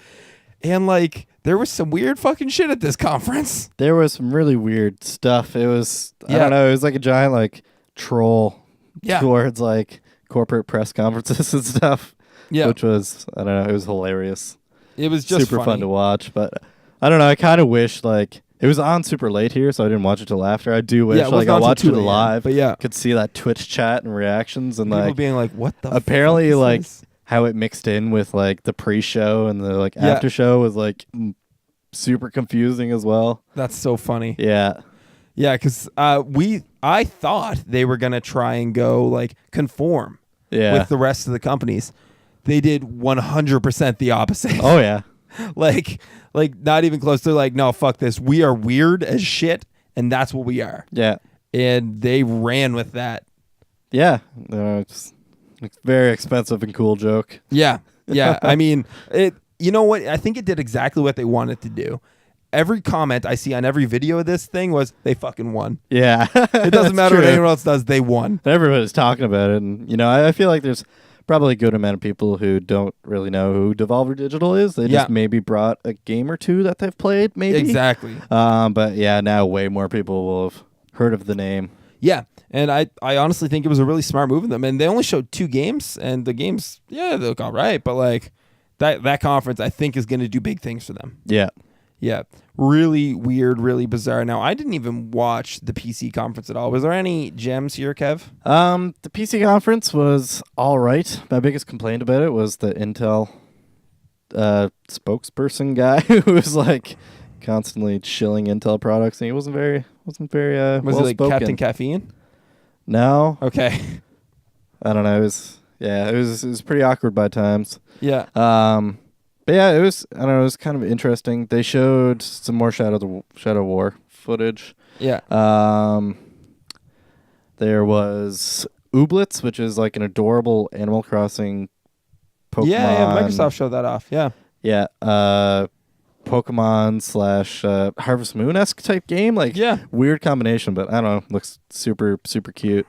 And like there was some weird fucking shit at this conference. There was some really weird stuff. It was I don't know, it was like a giant like troll towards like corporate press conferences and stuff. Yeah. Which was, I don't know, it was hilarious. It was just super fun to watch. But I don't know, I kind of wish like it was on super late here, so I didn't watch it till after. I do wish like I watched it live, but yeah, could see that Twitch chat and reactions and people like being like, "What the?" Apparently, fuck is like this? how it mixed in with like the pre-show and the like after show was like super confusing as well. That's so funny. Yeah, yeah, because I thought they were gonna try and go like conform with the rest of the companies. They did 100% the opposite. Oh yeah. like not even close. They're like, no, fuck this. We are weird as shit, and that's what we are. Yeah. And they ran with that. Yeah. It's a very expensive and cool joke. Yeah. Yeah. I mean, you know what? I think it did exactly what they wanted to do. Every comment I see on every video of this thing was, they fucking won. Yeah. It doesn't matter what anyone else does. They won. Everybody's talking about it. And, you know, I feel like there's probably a good amount of people who don't really know who Devolver Digital is. They just maybe brought a game or two that they've played, maybe. Exactly. But yeah, now way more people will have heard of the name. Yeah, and I honestly think it was a really smart move of them. And they only showed 2 games, and the games, they look all right. But like that conference, I think, is going to do big things for them. Yeah. Yeah. Really weird, really bizarre. Now, I didn't even watch the PC conference at all. Was there any gems here, Kev? The PC conference was all right. My biggest complaint about it was the Intel spokesperson guy who was like constantly shilling Intel products, and he wasn't very was well it like spoken. Captain Caffeine? No. Okay. I don't know. It was pretty awkward by times. Yeah. But yeah, it was, I don't know, it was kind of interesting. They showed some more Shadow War footage. Yeah. There was Ooblets, which is like an adorable Animal Crossing Pokemon. Yeah, Microsoft showed that off. Yeah. Yeah. Pokemon / Harvest Moon-esque type game. Like, weird combination, but I don't know. Looks super, super cute.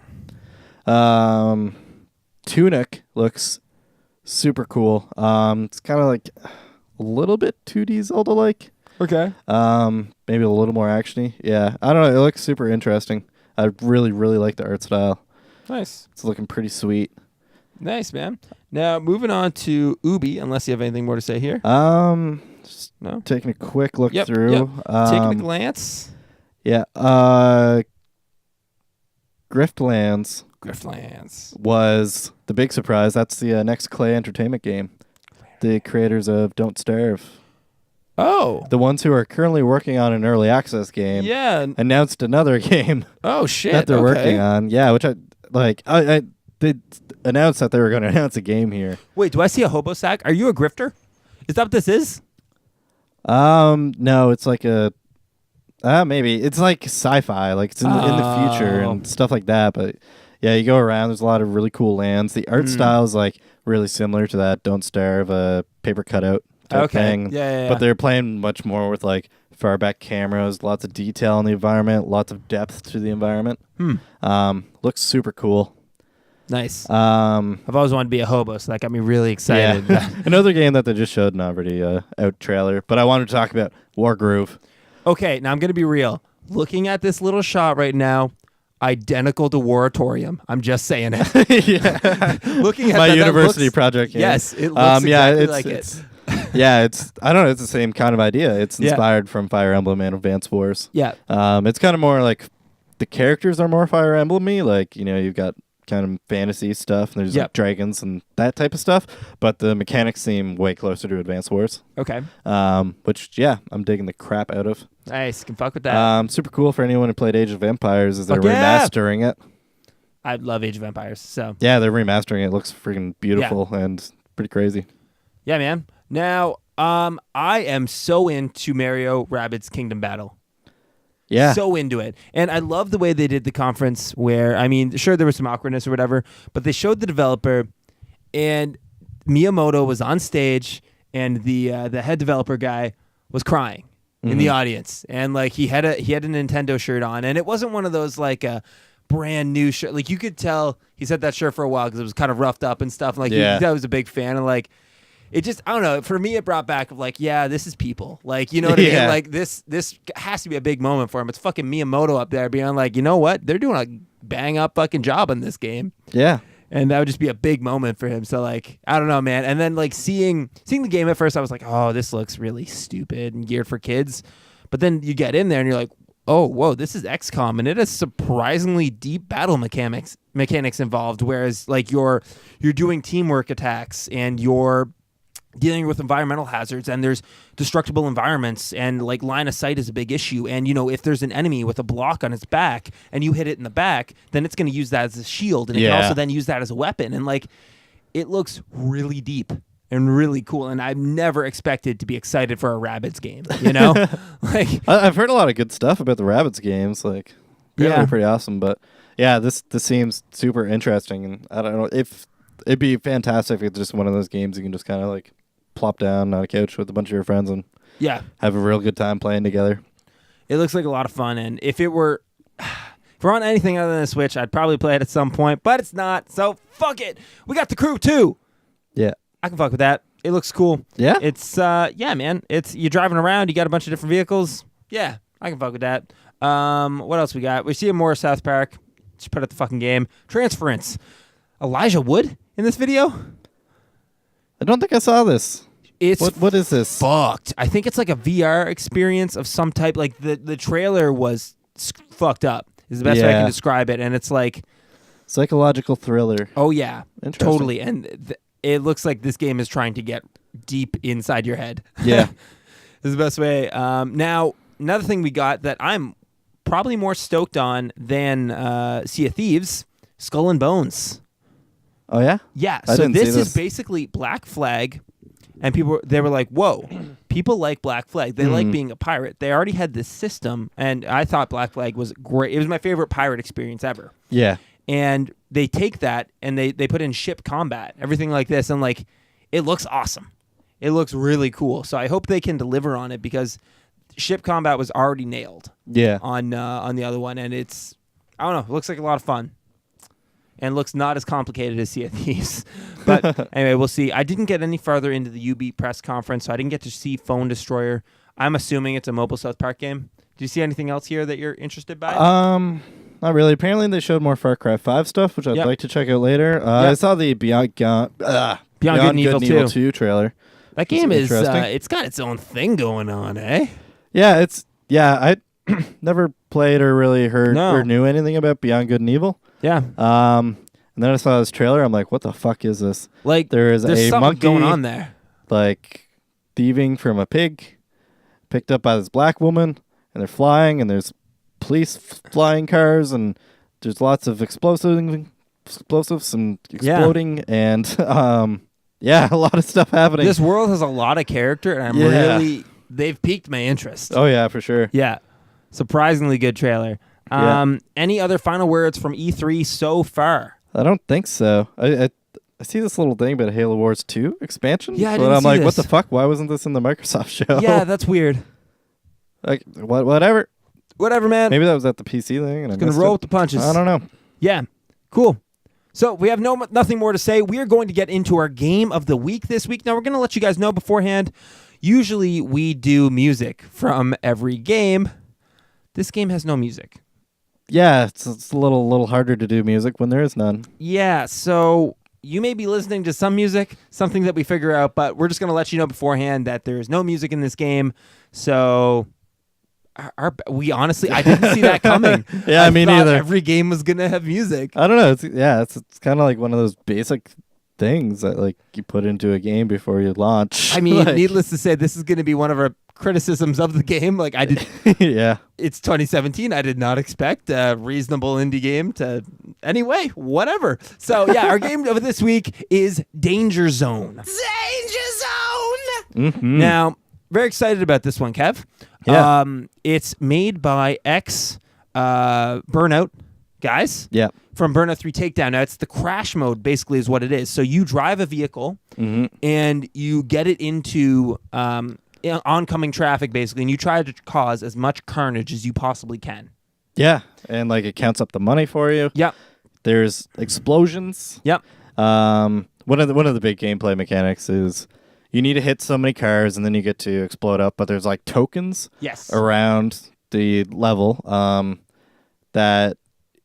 Tunic looks super cool. It's kind of like a little bit 2D Zelda-like. Okay. Maybe a little more actiony. Yeah. I don't know. It looks super interesting. I really, really like the art style. Nice. It's looking pretty sweet. Nice, man. Now, moving on to Ubi, unless you have anything more to say here. Just no? Taking a quick look through. Yep. Taking a glance. Yeah. Griftlands was the big surprise. That's the next Clay Entertainment game. The creators of Don't Starve. Oh. The ones who are currently working on an early access game. Yeah. Announced another game. Oh, shit. That they're working on. Yeah, which they announced that they were going to announce a game here. Wait, do I see a hobo sack? Are you a grifter? Is that what this is? No, it's like a... maybe. It's like sci-fi. Like it's in the future and stuff like that. But yeah, you go around. There's a lot of really cool lands. The art style is like really similar to that Don't Starve, paper cutout type thing. Yeah. But they're playing much more with like far back cameras, lots of detail in the environment, lots of depth to the environment. Looks super cool. Nice. I've always wanted to be a hobo, so that got me really excited. Yeah. Another game that they just showed an already out trailer, but I wanted to talk about Wargroove. Okay, now I'm going to be real. Looking at this little shot right now, identical to Waratorium. I'm just saying it. Yeah. Looking at my that, university looks, project game. Yes, it looks exactly like it. Yeah, I don't know, it's the same kind of idea. It's inspired from Fire Emblem and Advance Wars. Yeah. It's kind of more like the characters are more Fire Emblem-y. Like, you know, you've got kind of fantasy stuff, and there's like dragons and that type of stuff, but the mechanics seem way closer to Advance Wars. Okay. Which, yeah, I'm digging the crap out of. Nice. Can fuck with that. Super cool for anyone who played Age of Empires is they're remastering it. I love Age of Empires, so. Yeah, they're remastering it. It looks freaking beautiful and pretty crazy. Yeah, man. Now, I am so into Mario Rabbids Kingdom Battle. Yeah. So into it. And I love the way they did the conference where, I mean, sure, there was some awkwardness or whatever, but they showed the developer, and Miyamoto was on stage, and the head developer guy was crying in the audience. And like he had a Nintendo shirt on, and it wasn't one of those like a brand new shirt. Like you could tell he's had that shirt for a while because it was kind of roughed up and stuff. And like you could tell he was a big fan, and like it just, I don't know, for me it brought back of like, yeah, this is people. Like, you know what I mean? Like this has to be a big moment for him. It's fucking Miyamoto up there being like, you know what? They're doing a bang up fucking job in this game. Yeah. And that would just be a big moment for him. So like, I don't know, man. And then like seeing the game at first, I was like, oh, this looks really stupid and geared for kids. But then you get in there and you're like, oh, whoa, this is XCOM, and it has surprisingly deep battle mechanics involved. Whereas like you're doing teamwork attacks and you're dealing with environmental hazards, and there's destructible environments, and like line of sight is a big issue. And if there's an enemy with a block on its back and you hit it in the back, then it's going to use that as a shield, and it can also then use that as a weapon. And like, it looks really deep and really cool, and I've never expected to be excited for a Rabbids game. Like I've heard a lot of good stuff about the Rabbids games. Like, they're pretty awesome. But yeah, this seems super interesting, and I don't know if it'd be fantastic if it's just one of those games you can just kind of like plop down on a couch with a bunch of your friends and have a real good time playing together. It looks like a lot of fun, and if we're on anything other than the Switch, I'd probably play it at some point, but it's not, so fuck it. We got The Crew 2. Yeah. I can fuck with that. It looks cool. Yeah? It's, man. You're driving around, you got a bunch of different vehicles. Yeah, I can fuck with that. What else we got? We see more South Park. Just put out the fucking game. Transference. Elijah Wood in this video? I don't think I saw this. What is this? Fucked. I think it's like a VR experience of some type. Like the trailer was fucked up. Is the best way I can describe it. And it's like psychological thriller. Oh yeah, totally. And it looks like this game is trying to get deep inside your head. Yeah, is the best way. Now another thing we got that I'm probably more stoked on than Sea of Thieves, Skull and Bones. Oh yeah? Yeah. So this is basically Black Flag, and they were like, whoa, people like Black Flag. They like being a pirate. They already had this system, and I thought Black Flag was great. It was my favorite pirate experience ever. Yeah. And they take that and they put in ship combat, everything like this, and like it looks awesome. It looks really cool. So I hope they can deliver on it, because ship combat was already nailed. Yeah. On the other one, and it's, I don't know, it looks like a lot of fun. And looks not as complicated as Sea of Thieves. But anyway, we'll see. I didn't get any farther into the UB press conference, so I didn't get to see Phone Destroyer. I'm assuming it's a mobile South Park game. Do you see anything else here that you're interested by? Not really. Apparently they showed more Far Cry 5 stuff, which I'd like to check out later. I saw the Beyond Good and Evil 2 trailer. That game is it's got its own thing going on, eh? Yeah, I never played or really heard or knew anything about Beyond Good and Evil. Yeah. And then I saw this trailer. I'm like, what the fuck is this? Like, there's a monkey going on there, like thieving from a pig, picked up by this black woman, and they're flying, and there's police flying cars, and there's lots of explosives and exploding, and a lot of stuff happening. This world has a lot of character, and they've piqued my interest. Oh yeah, for sure. Yeah, surprisingly good trailer. Any other final words from E3 so far? I don't think so. I see this little thing about Halo Wars 2 expansion. Yeah, I'm like, what the fuck? Why wasn't this in the Microsoft show? Yeah, that's weird. Like, whatever. Whatever, man. Maybe that was at the PC thing. And I'm going to roll with the punches. I don't know. Yeah, cool. So we have nothing more to say. We are going to get into our game of the week this week. Now, we're going to let you guys know beforehand. Usually we do music from every game. This game has no music. Yeah, it's a little harder to do music when there is none. Yeah, so you may be listening to some music, something that we figure out, but we're just going to let you know beforehand that there is no music in this game. So we honestly, I didn't see that coming. Yeah, me neither. Every game was going to have music. I don't know. It's kind of like one of those basic things that like you put into a game before you launch. I mean, needless to say, this is going to be one of our criticisms of the game. Like I did. Yeah. It's 2017. I did not expect a reasonable indie game to. Anyway, whatever. So yeah, our game of this week is Danger Zone. Danger Zone. Mm-hmm. Now, very excited about this one, Kev. Yeah. It's made by Burnout guys. Yeah. From Burnout 3 Takedown. Now, it's the crash mode, basically, is what it is. So you drive a vehicle and you get it into oncoming traffic, basically, and you try to cause as much carnage as you possibly can. Yeah, and like it counts up the money for you. Yep. There's explosions. Yep. One of the big gameplay mechanics is you need to hit so many cars and then you get to explode up, but there's like tokens around the level that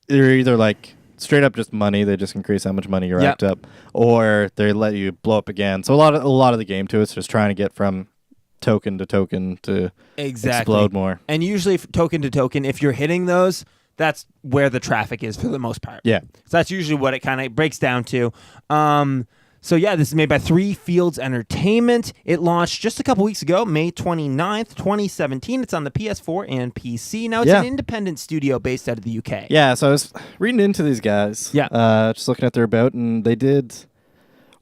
they're either like straight up just money. They just increase how much money you racked up, or they let you blow up again. So a lot of the game to it's just trying to get from token to token to explode more. And usually token to token, if you're hitting those, that's where the traffic is for the most part. Yeah. So that's usually what it kind of breaks down to. So yeah, this is made by Three Fields Entertainment. It launched just a couple weeks ago, May 29th, 2017. It's on the PS4 and PC. Now, it's an independent studio based out of the UK. Yeah, so I was reading into these guys. Yeah. Just looking at their about, and they did...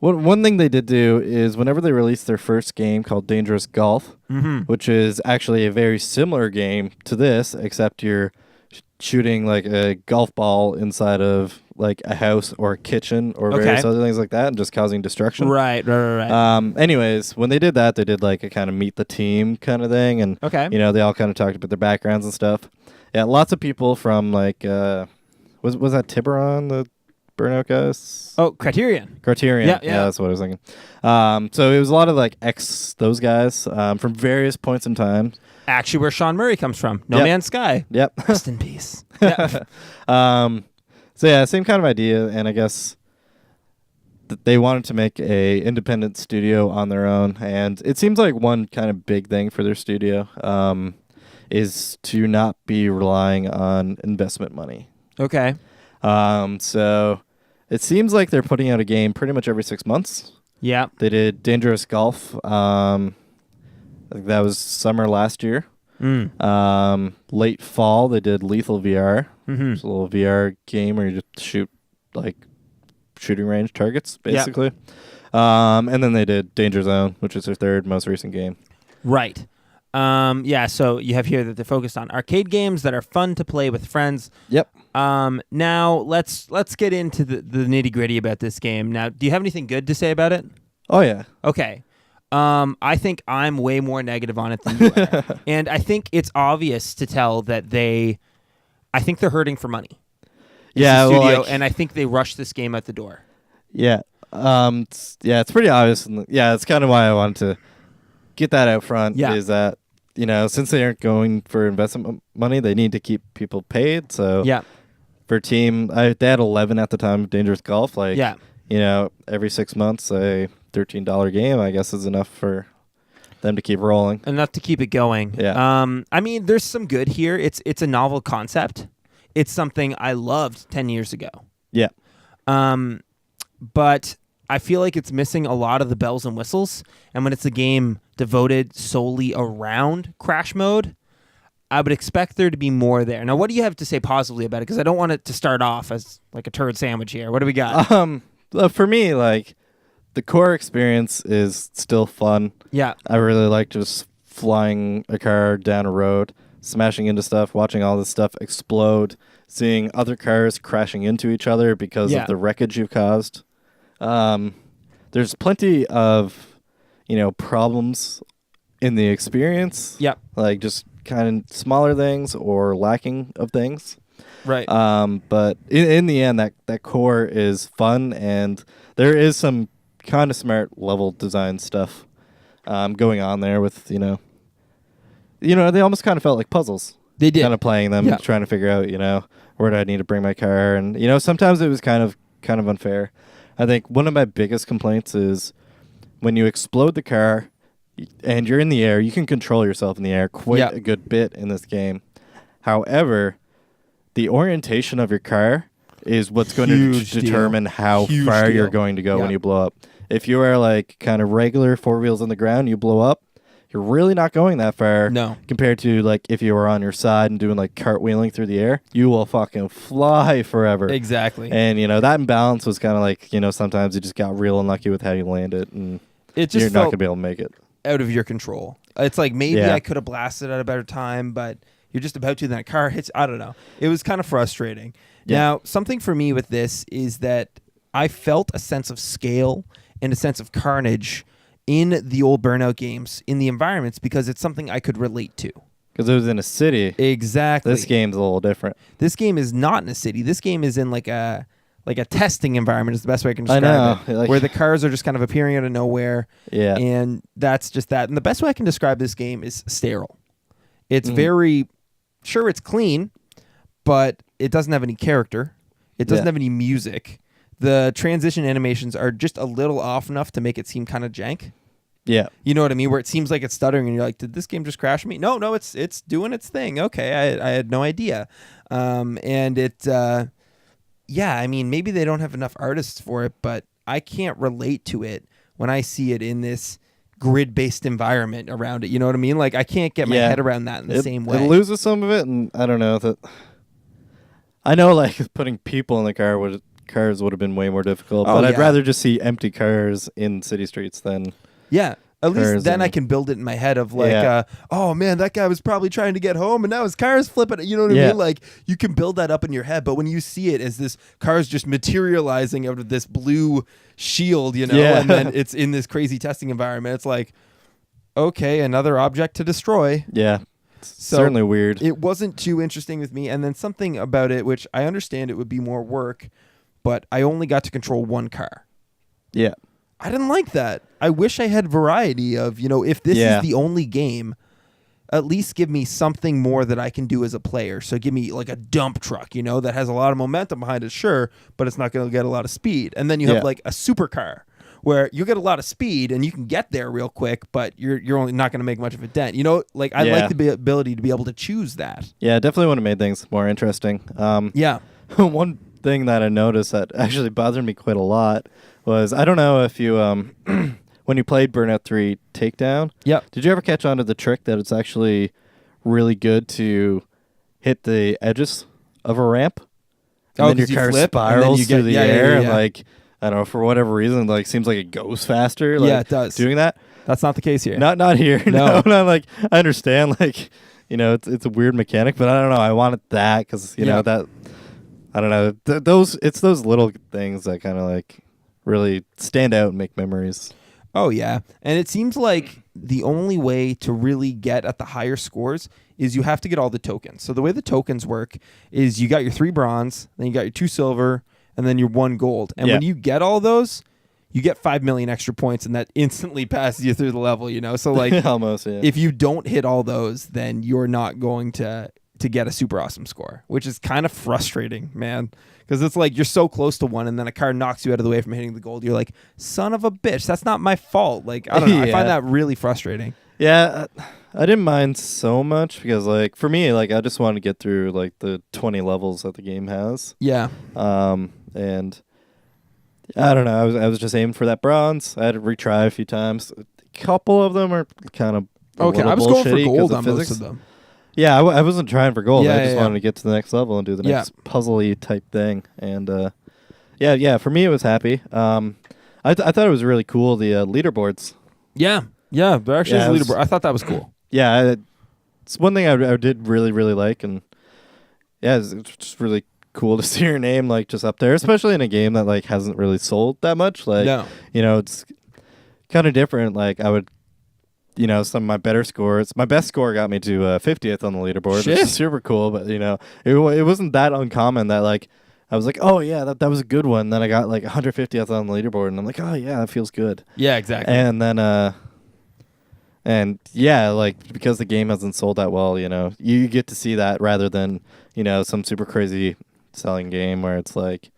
One thing they did do is whenever they released their first game called Dangerous Golf, which is actually a very similar game to this, except you're shooting like a golf ball inside of like a house or a kitchen or various other things like that and just causing destruction. Right. Anyways, when they did that, they did like a kind of meet the team kind of thing. And, you know, they all kind of talked about their backgrounds and stuff. Yeah, lots of people from like, was that Tiburon, the Burnout guys? Oh, Criterion. Yeah, that's what I was thinking. So it was a lot of like those guys from various points in time. Actually, where Sean Murray comes from. No Man's Sky. Yep. Rest in peace. Yeah. So yeah, same kind of idea, and I guess they wanted to make a independent studio on their own, and it seems like one kind of big thing for their studio is to not be relying on investment money. Okay. So it seems like they're putting out a game pretty much every 6 months. Yeah. They did Dangerous Golf. I think that was summer last year. Late fall, they did Lethal VR. It's a little VR game where you just shoot like shooting range targets, basically. And then they did Danger Zone, which is their third most recent game. Right. So you have here that they're focused on arcade games that are fun to play with friends. Yep. Now let's get into the nitty gritty about this game. Now, do you have anything good to say about it? Oh yeah. Okay. I think I'm way more negative on it than you are. And I think it's obvious to tell that I think they're hurting for money. Yeah, and I think they rushed this game out the door. Yeah. It's pretty obvious. And it's kind of why I wanted to get that out front. Yeah. Is that, you know, since they aren't going for investment money, they need to keep people paid. So for team, they had 11 at the time of Dangerous Golf. You know, every 6 months, a $13 game, I guess, is enough for them to keep rolling. Enough to keep it going. Yeah. I mean, there's some good here. It's a novel concept. It's something I loved 10 years ago. Yeah. But I feel like it's missing a lot of the bells and whistles. And when it's a game devoted solely around crash mode, I would expect there to be more there. Now, what do you have to say positively about it? Because I don't want it to start off as like a turd sandwich here. What do we got? For me, like, the core experience is still fun. Yeah. I really like just flying a car down a road, smashing into stuff, watching all this stuff explode, seeing other cars crashing into each other because of the wreckage you've caused. There's plenty of, you know, problems in the experience. Yep. Like just kind of smaller things or lacking of things. Right. But in the end, that core is fun, and there is some kind of smart level design stuff going on there with, you know, they almost kind of felt like puzzles. They did. Kind of playing them, trying to figure out, you know, where do I need to bring my car? And, you know, sometimes it was kind of unfair. I think one of my biggest complaints is when you explode the car and you're in the air, you can control yourself in the air quite a good bit in this game. However, the orientation of your car is what's going to determine how far you're going to go when you blow up. If you are like kind of regular 4 wheels on the ground, you blow up, you're really not going that far. No. Compared to like if you were on your side and doing like cartwheeling through the air, you will fucking fly forever. Exactly. And, you know, that imbalance was kind of like, you know, sometimes you just got real unlucky with how you landed, and you're not going to be able to make it. Out of your control. It's like maybe I could have blasted at a better time, but you're just about to, and that car hits. I don't know. It was kind of frustrating. Yeah. Now, something for me with this is that I felt a sense of scale and a sense of carnage in the old Burnout games, in the environments, because it's something I could relate to. Because it was in a city. Exactly. This game's a little different. This game is not in a city. This game is in like a testing environment is the best way I can describe it. Like, where the cars are just kind of appearing out of nowhere. Yeah. And that's just that. And the best way I can describe this game is sterile. It's very, sure, it's clean, but it doesn't have any character. It doesn't have any music. The transition animations are just a little off enough to make it seem kind of jank. Yeah. You know what I mean? Where it seems like it's stuttering and you're like, did this game just crash me? No, it's doing its thing. Okay, I had no idea. And it, I mean, maybe they don't have enough artists for it, but I can't relate to it when I see it in this grid-based environment around it. You know what I mean? Like, I can't get my head around that in the same way. It loses some of it, and I don't know. I know, like, putting people in the cars would have been way more difficult, but I'd rather just see empty cars in city streets than... Yeah. At least then I can build it in my head of like, oh man, that guy was probably trying to get home and now his car's flipping. You know what I mean? Like you can build that up in your head, but when you see it as this car's just materializing out of this blue shield, you know, and then it's in this crazy testing environment, it's like, okay, another object to destroy. Yeah. Certainly weird. It wasn't too interesting with me. And then something about it, which I understand it would be more work, but I only got to control one car. Yeah. I didn't like that. I wish I had variety of, you know, if this is the only game, at least give me something more that I can do as a player. So give me like a dump truck, you know, that has a lot of momentum behind it, sure, but it's not going to get a lot of speed. And then you have like a supercar where you get a lot of speed and you can get there real quick, but you're only not going to make much of a dent. You know, like I like the ability to be able to choose that. Yeah, definitely would have made things more interesting. One thing that I noticed that actually bothered me quite a lot was, I don't know if you, when you played Burnout 3 Takedown, did you ever catch on to the trick that it's actually really good to hit the edges of a ramp? And then your car spirals through the air, and like, I don't know, for whatever reason, like, seems like it goes faster. Like, it does. Doing that. That's not the case here. Not here. No. Like, I understand, like, you know, it's a weird mechanic, but I don't know. I wanted that because, you know, that, I don't know. It's those little things that kind of like really stand out and make memories. Oh, yeah. And it seems like the only way to really get at the higher scores is you have to get all the tokens. So the way the tokens work is you got your 3 bronze, then you got your 2 silver, and then your 1 gold. And when you get all those, you get 5 million extra points, and that instantly passes you through the level, you know? So, like, almost, if you don't hit all those, then you're not going to get a super awesome score, which is kind of frustrating, man. Because it's like you're so close to one, and then a car knocks you out of the way from hitting the gold. You're like, son of a bitch, that's not my fault. Like, I don't know. I find that really frustrating. Yeah, I didn't mind so much because, like, for me, like, I just wanted to get through, like, the 20 levels that the game has. Yeah. And I don't know. I was just aiming for that bronze. I had to retry a few times. A couple of them are kind of I was going for gold on most of them. Yeah, I wasn't trying for gold. I just wanted to get to the next level and do the next puzzle-y type thing. And for me, it was happy. I thought it was really cool, the leaderboards. Yeah, there actually is a leaderboard. I thought that was cool. Yeah, it's one thing I did really, really like. And yeah, it's just really cool to see your name like just up there, especially in a game that like hasn't really sold that much. Like, you know, it's kind of different. Like I would... You know, some of my better scores. My best score got me to 50th on the leaderboard, which is super cool. But, you know, it wasn't that uncommon that, like, I was like, oh, yeah, that was a good one. Then I got, like, 150th on the leaderboard, and I'm like, oh, yeah, that feels good. Yeah, exactly. And then, like, because the game hasn't sold that well, you know, you get to see that rather than, you know, some super crazy selling game where it's like,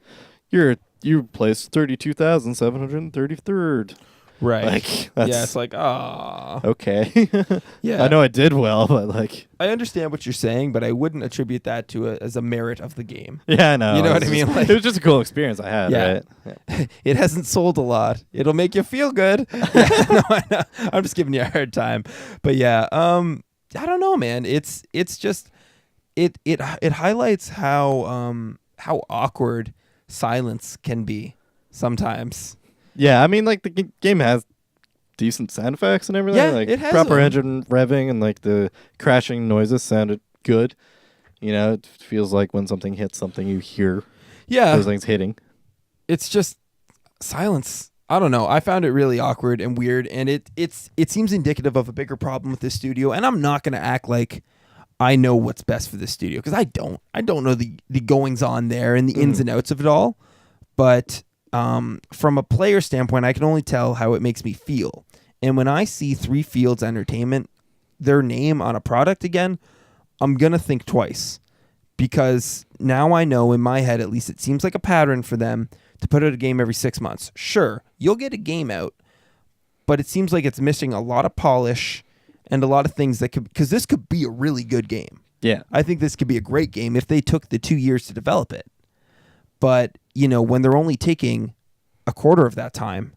you placed 32,733rd. Right. Like, it's like, okay. Yeah. I know I did well, but like... I understand what you're saying, but I wouldn't attribute that to as a merit of the game. Yeah, I know. You know what I mean? Like, it was just a cool experience I had, right? Yeah. It hasn't sold a lot. It'll make you feel good. No, I'm just giving you a hard time. But yeah, I don't know, man. It's just... It highlights how awkward silence can be sometimes. Yeah, I mean, like, the game has decent sound effects and everything. Yeah, like, it has proper engine revving and, like, the crashing noises sounded good. You know, it feels like when something hits something, you hear those things hitting. It's just silence. I don't know. I found it really awkward and weird, and it seems indicative of a bigger problem with this studio, and I'm not going to act like I know what's best for this studio, because I don't. I don't know the goings-on there and the ins and outs of it all, but... from a player standpoint, I can only tell how it makes me feel. And when I see 3 Fields Entertainment, their name on a product again, I'm going to think twice. Because now I know in my head, at least it seems like a pattern for them to put out a game every 6 months. Sure, you'll get a game out, but it seems like it's missing a lot of polish and a lot of things that could, because this could be a really good game. Yeah. I think this could be a great game if they took the 2 years to develop it. But, you know, when they're only taking a quarter of that time,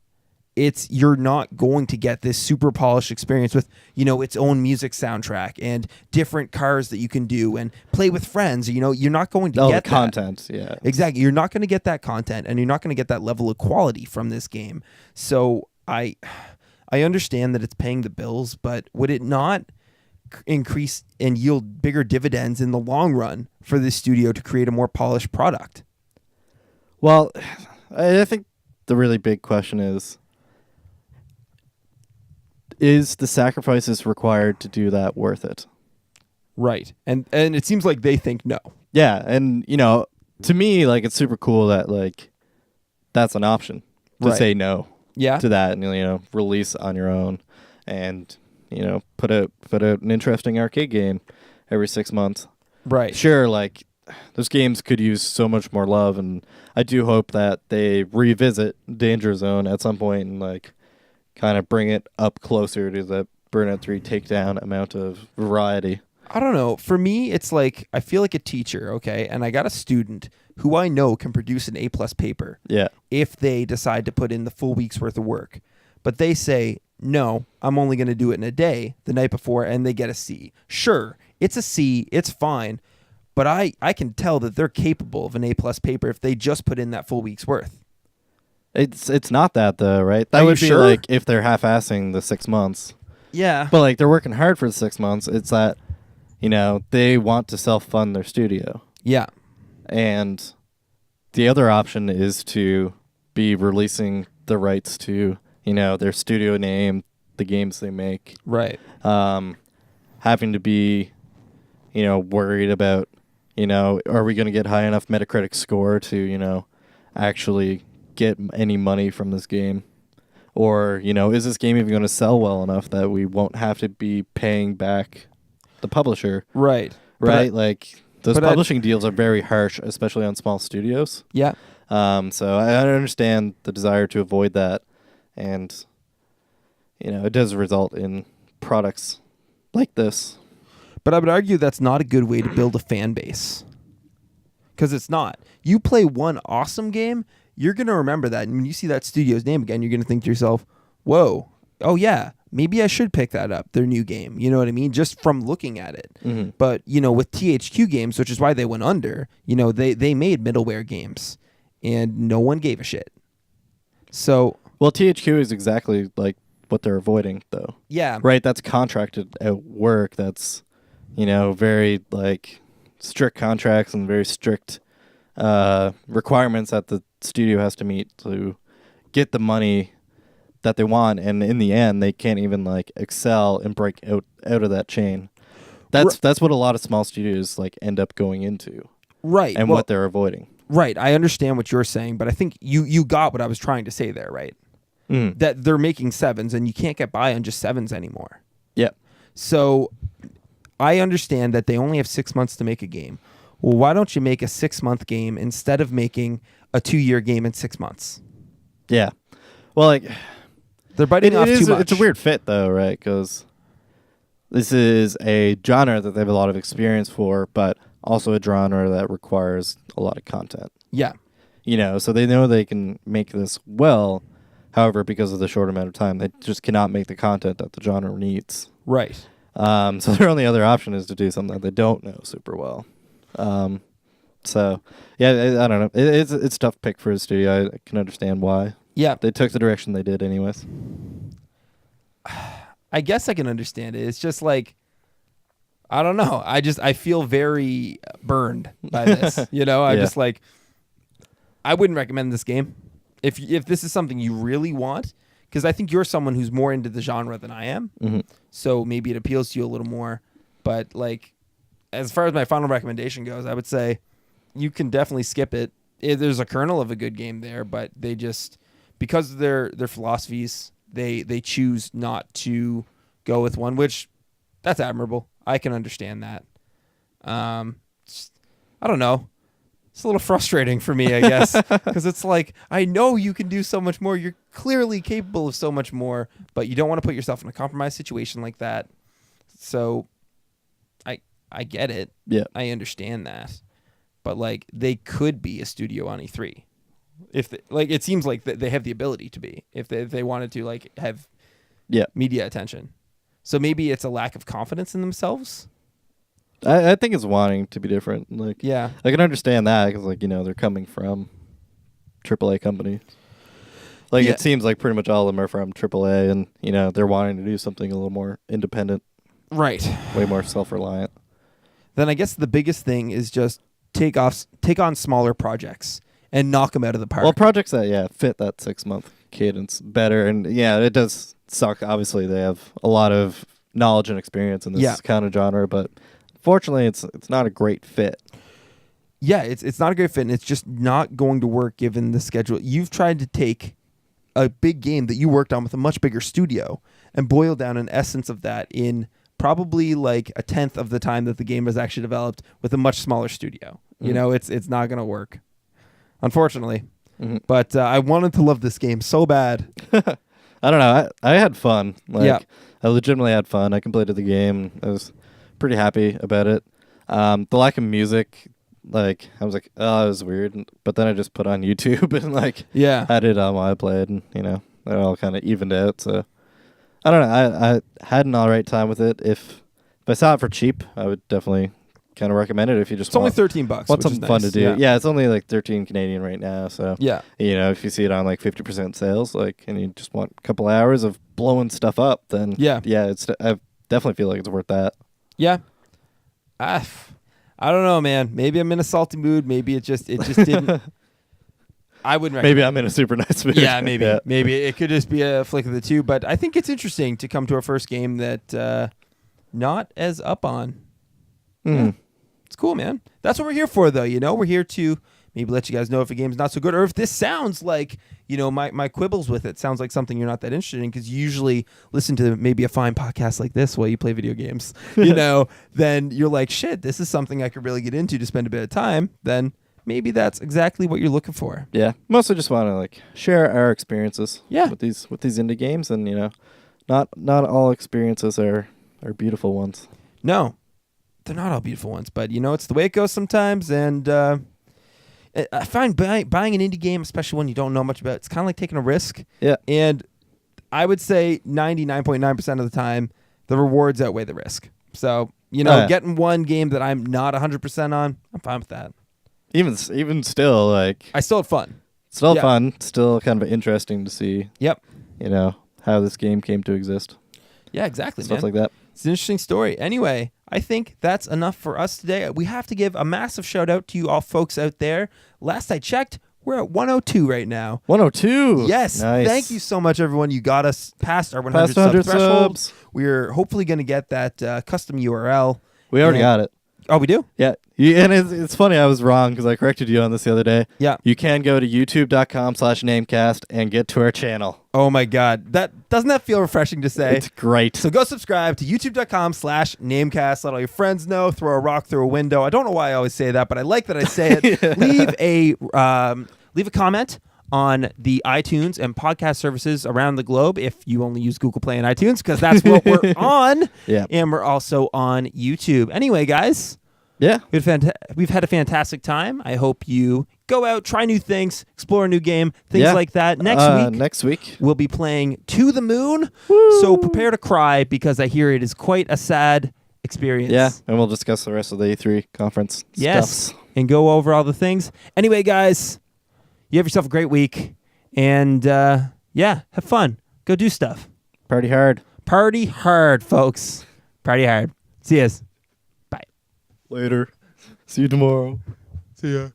you're not going to get this super polished experience with, you know, its own music soundtrack and different cars that you can do and play with friends. You know, you're not going to get the content. Yeah, exactly. You're not going to get that content, and you're not going to get that level of quality from this game. So I understand that it's paying the bills, but would it not increase and yield bigger dividends in the long run for this studio to create a more polished product? Well, I think the really big question is the sacrifices required to do that worth it? Right. And it seems like they think no. Yeah, and you know, to me, like, it's super cool that, like, that's an option to say no to that, and, you know, release on your own, and, you know, put out an interesting arcade game every 6 months. Right. Sure, like, those games could use so much more love, and I do hope that they revisit Danger Zone at some point and, like, kind of bring it up closer to the Burnout 3 Takedown amount of variety. I don't know. For me, it's like I feel like a teacher, okay? And I got a student who I know can produce an A+ paper if they decide to put in the full week's worth of work. But they say, no, I'm only going to do it in a day, the night before, and they get a C. Sure, it's a C, it's fine, but I can tell that they're capable of an A+ paper if they just put in that full week's worth. It's not that, though, right? That would be like if they're half-assing the 6 months. Yeah. But, like, they're working hard for the 6 months. It's that, you know, they want to self-fund their studio. Yeah. And the other option is to be releasing the rights to, you know, their studio name, the games they make. Right. Having to be, you know, worried about, you know, are we going to get high enough Metacritic score to, you know, actually get any money from this game? Or, you know, is this game even going to sell well enough that we won't have to be paying back the publisher? Right. Like, those publishing deals are very harsh, especially on small studios. Yeah. So I understand the desire to avoid that. And, you know, it does result in products like this. But I would argue that's not a good way to build a fan base. Because it's not. You play one awesome game, you're going to remember that. And when you see that studio's name again, you're going to think to yourself, whoa, oh yeah, maybe I should pick that up, their new game. You know what I mean? Just from looking at it. Mm-hmm. But, you know, with THQ Games, which is why they went under, you know, they made middleware games. And no one gave a shit. So... Well, THQ is exactly like what they're avoiding, though. Yeah. Right? That's contracted at work. That's, you know, very, like, strict contracts and very strict requirements that the studio has to meet to get the money that they want. And in the end, they can't even, like, excel and break out of that chain. That's what a lot of small studios, like, end up going into. Right. And what they're avoiding. Right. I understand what you're saying, but I think you got what I was trying to say there, right? That they're making 7s, and you can't get by on just 7s anymore. Yep. So I understand that they only have 6 months to make a game. Well, why don't you make a 6-month game instead of making a 2-year game in 6 months? Yeah. Well, like, they're biting off too much. It's a weird fit, though, right? Because this is a genre that they have a lot of experience for, but also a genre that requires a lot of content. Yeah. You know, so they know they can make this well. However, because of the short amount of time, they just cannot make the content that the genre needs. Right. So their only other option is to do something that they don't know super well. So, yeah, I don't know. It's a tough pick for a studio. I can understand why. Yeah. They took the direction they did anyways. I guess I can understand it. It's just like, I don't know. I feel very burned by this. You know, I just like, I wouldn't recommend this game. If this is something you really want, because I think you're someone who's more into the genre than I am, so maybe it appeals to you a little more. But like, as far as my final recommendation goes, I would say you can definitely skip it. There's a kernel of a good game there, but they just, because of their philosophies, they choose not to go with one, which that's admirable. I can understand that. I don't know. It's a little frustrating for me, I guess, because it's like, I know you can do so much more. You're clearly capable of so much more, but you don't want to put yourself in a compromised situation like that. So I get it. Yeah. I understand that. But, like, they could be a studio on E3. If they, like, it seems like they have the ability to be if they wanted to, like, have media attention. So maybe it's a lack of confidence in themselves. I think it's wanting to be different. Like, yeah, I can understand that because, like, you know, they're coming from AAA companies. Like, it seems like pretty much all of them are from AAA, and, you know, they're wanting to do something a little more independent. Right. Way more self-reliant. Then I guess the biggest thing is just take on smaller projects and knock them out of the park. Well, projects that, fit that 6-month cadence better. And, yeah, it does suck. Obviously, they have a lot of knowledge and experience in this kind of genre, but fortunately, it's not a great fit. Yeah, it's not a great fit, and it's just not going to work given the schedule. You've tried to take a big game that you worked on with a much bigger studio and boil down an essence of that in probably like a tenth of the time that the game was actually developed with a much smaller studio. Mm-hmm. You know, it's not going to work, unfortunately. Mm-hmm. But I wanted to love this game so bad. I don't know. I had fun. Like, I legitimately had fun. I completed the game. I was pretty happy about it. The lack of music, like, I was like, oh, it was weird. But then I just put on YouTube and, like, had it on while I played, and, you know, it all kind of evened out. So I don't know. I had an all right time with it. If I saw it for cheap, I would definitely kind of recommend it. If you just it's only $13, want something fun to do. Yeah, it's only like 13 Canadian right now. So you know, if you see it on like 50% sales, like, and you just want a couple hours of blowing stuff up, then it's I definitely feel like it's worth that. Yeah. I don't know, man. Maybe I'm in a salty mood. Maybe it just didn't. I wouldn't recommend. Maybe I'm in a super nice mood. Yeah, maybe. Maybe it could just be a flick of the two. But I think it's interesting to come to our first game that not as up on. Yeah. It's cool, man. That's what we're here for, though. You know, we're here to maybe let you guys know if a game's not so good, or if this sounds like, you know, my quibbles with it sounds like something you're not that interested in, because you usually listen to maybe a fine podcast like this while you play video games, you know, then you're like, shit, this is something I could really get into to spend a bit of time. Then maybe that's exactly what you're looking for. Yeah. Mostly just want to, like, share our experiences with these indie games, and, you know, not all experiences are beautiful ones. No. They're not all beautiful ones, but, you know, it's the way it goes sometimes, and I find buying an indie game, especially one you don't know much about, it's kind of like taking a risk. Yeah. And I would say 99.9% of the time, the rewards outweigh the risk. So, you know, getting one game that I'm not 100% on, I'm fine with that. Even still, like, I still had fun. Still fun. Still kind of interesting to see. Yep. You know, how this game came to exist. Yeah, exactly, Stuff like that. It's an interesting story. Anyway, I think that's enough for us today. We have to give a massive shout out to you all folks out there. Last I checked, we're at 102 right now. 102. Yes. Nice. Thank you so much, everyone. You got us past our 100 threshold. We're hopefully going to get that custom URL. We already got it. Oh, we do? Yeah. And it's funny, I was wrong because I corrected you on this the other day. Yeah. You can go to youtube.com/Namecast and get to our channel. Oh, my God. Doesn't that feel refreshing to say? It's great. So go subscribe to youtube.com/Namecast. Let all your friends know. Throw a rock through a window. I don't know why I always say that, but I like that I say it. Leave a comment on the iTunes and podcast services around the globe if you only use Google Play and iTunes, because that's what we're on. Yeah. And we're also on YouTube. Anyway, guys. Yeah. We've had a fantastic time. I hope you go out, try new things, explore a new game, things like that. Next week, we'll be playing To the Moon. Woo! So prepare to cry, because I hear it is quite a sad experience. Yeah, and we'll discuss the rest of the E3 conference stuffs. And go over all the things. Anyway, guys, you have yourself a great week. And, have fun. Go do stuff. Party hard. Party hard, folks. Party hard. See ya. Later. See you tomorrow. See ya.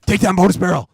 Take that Motor Barrel.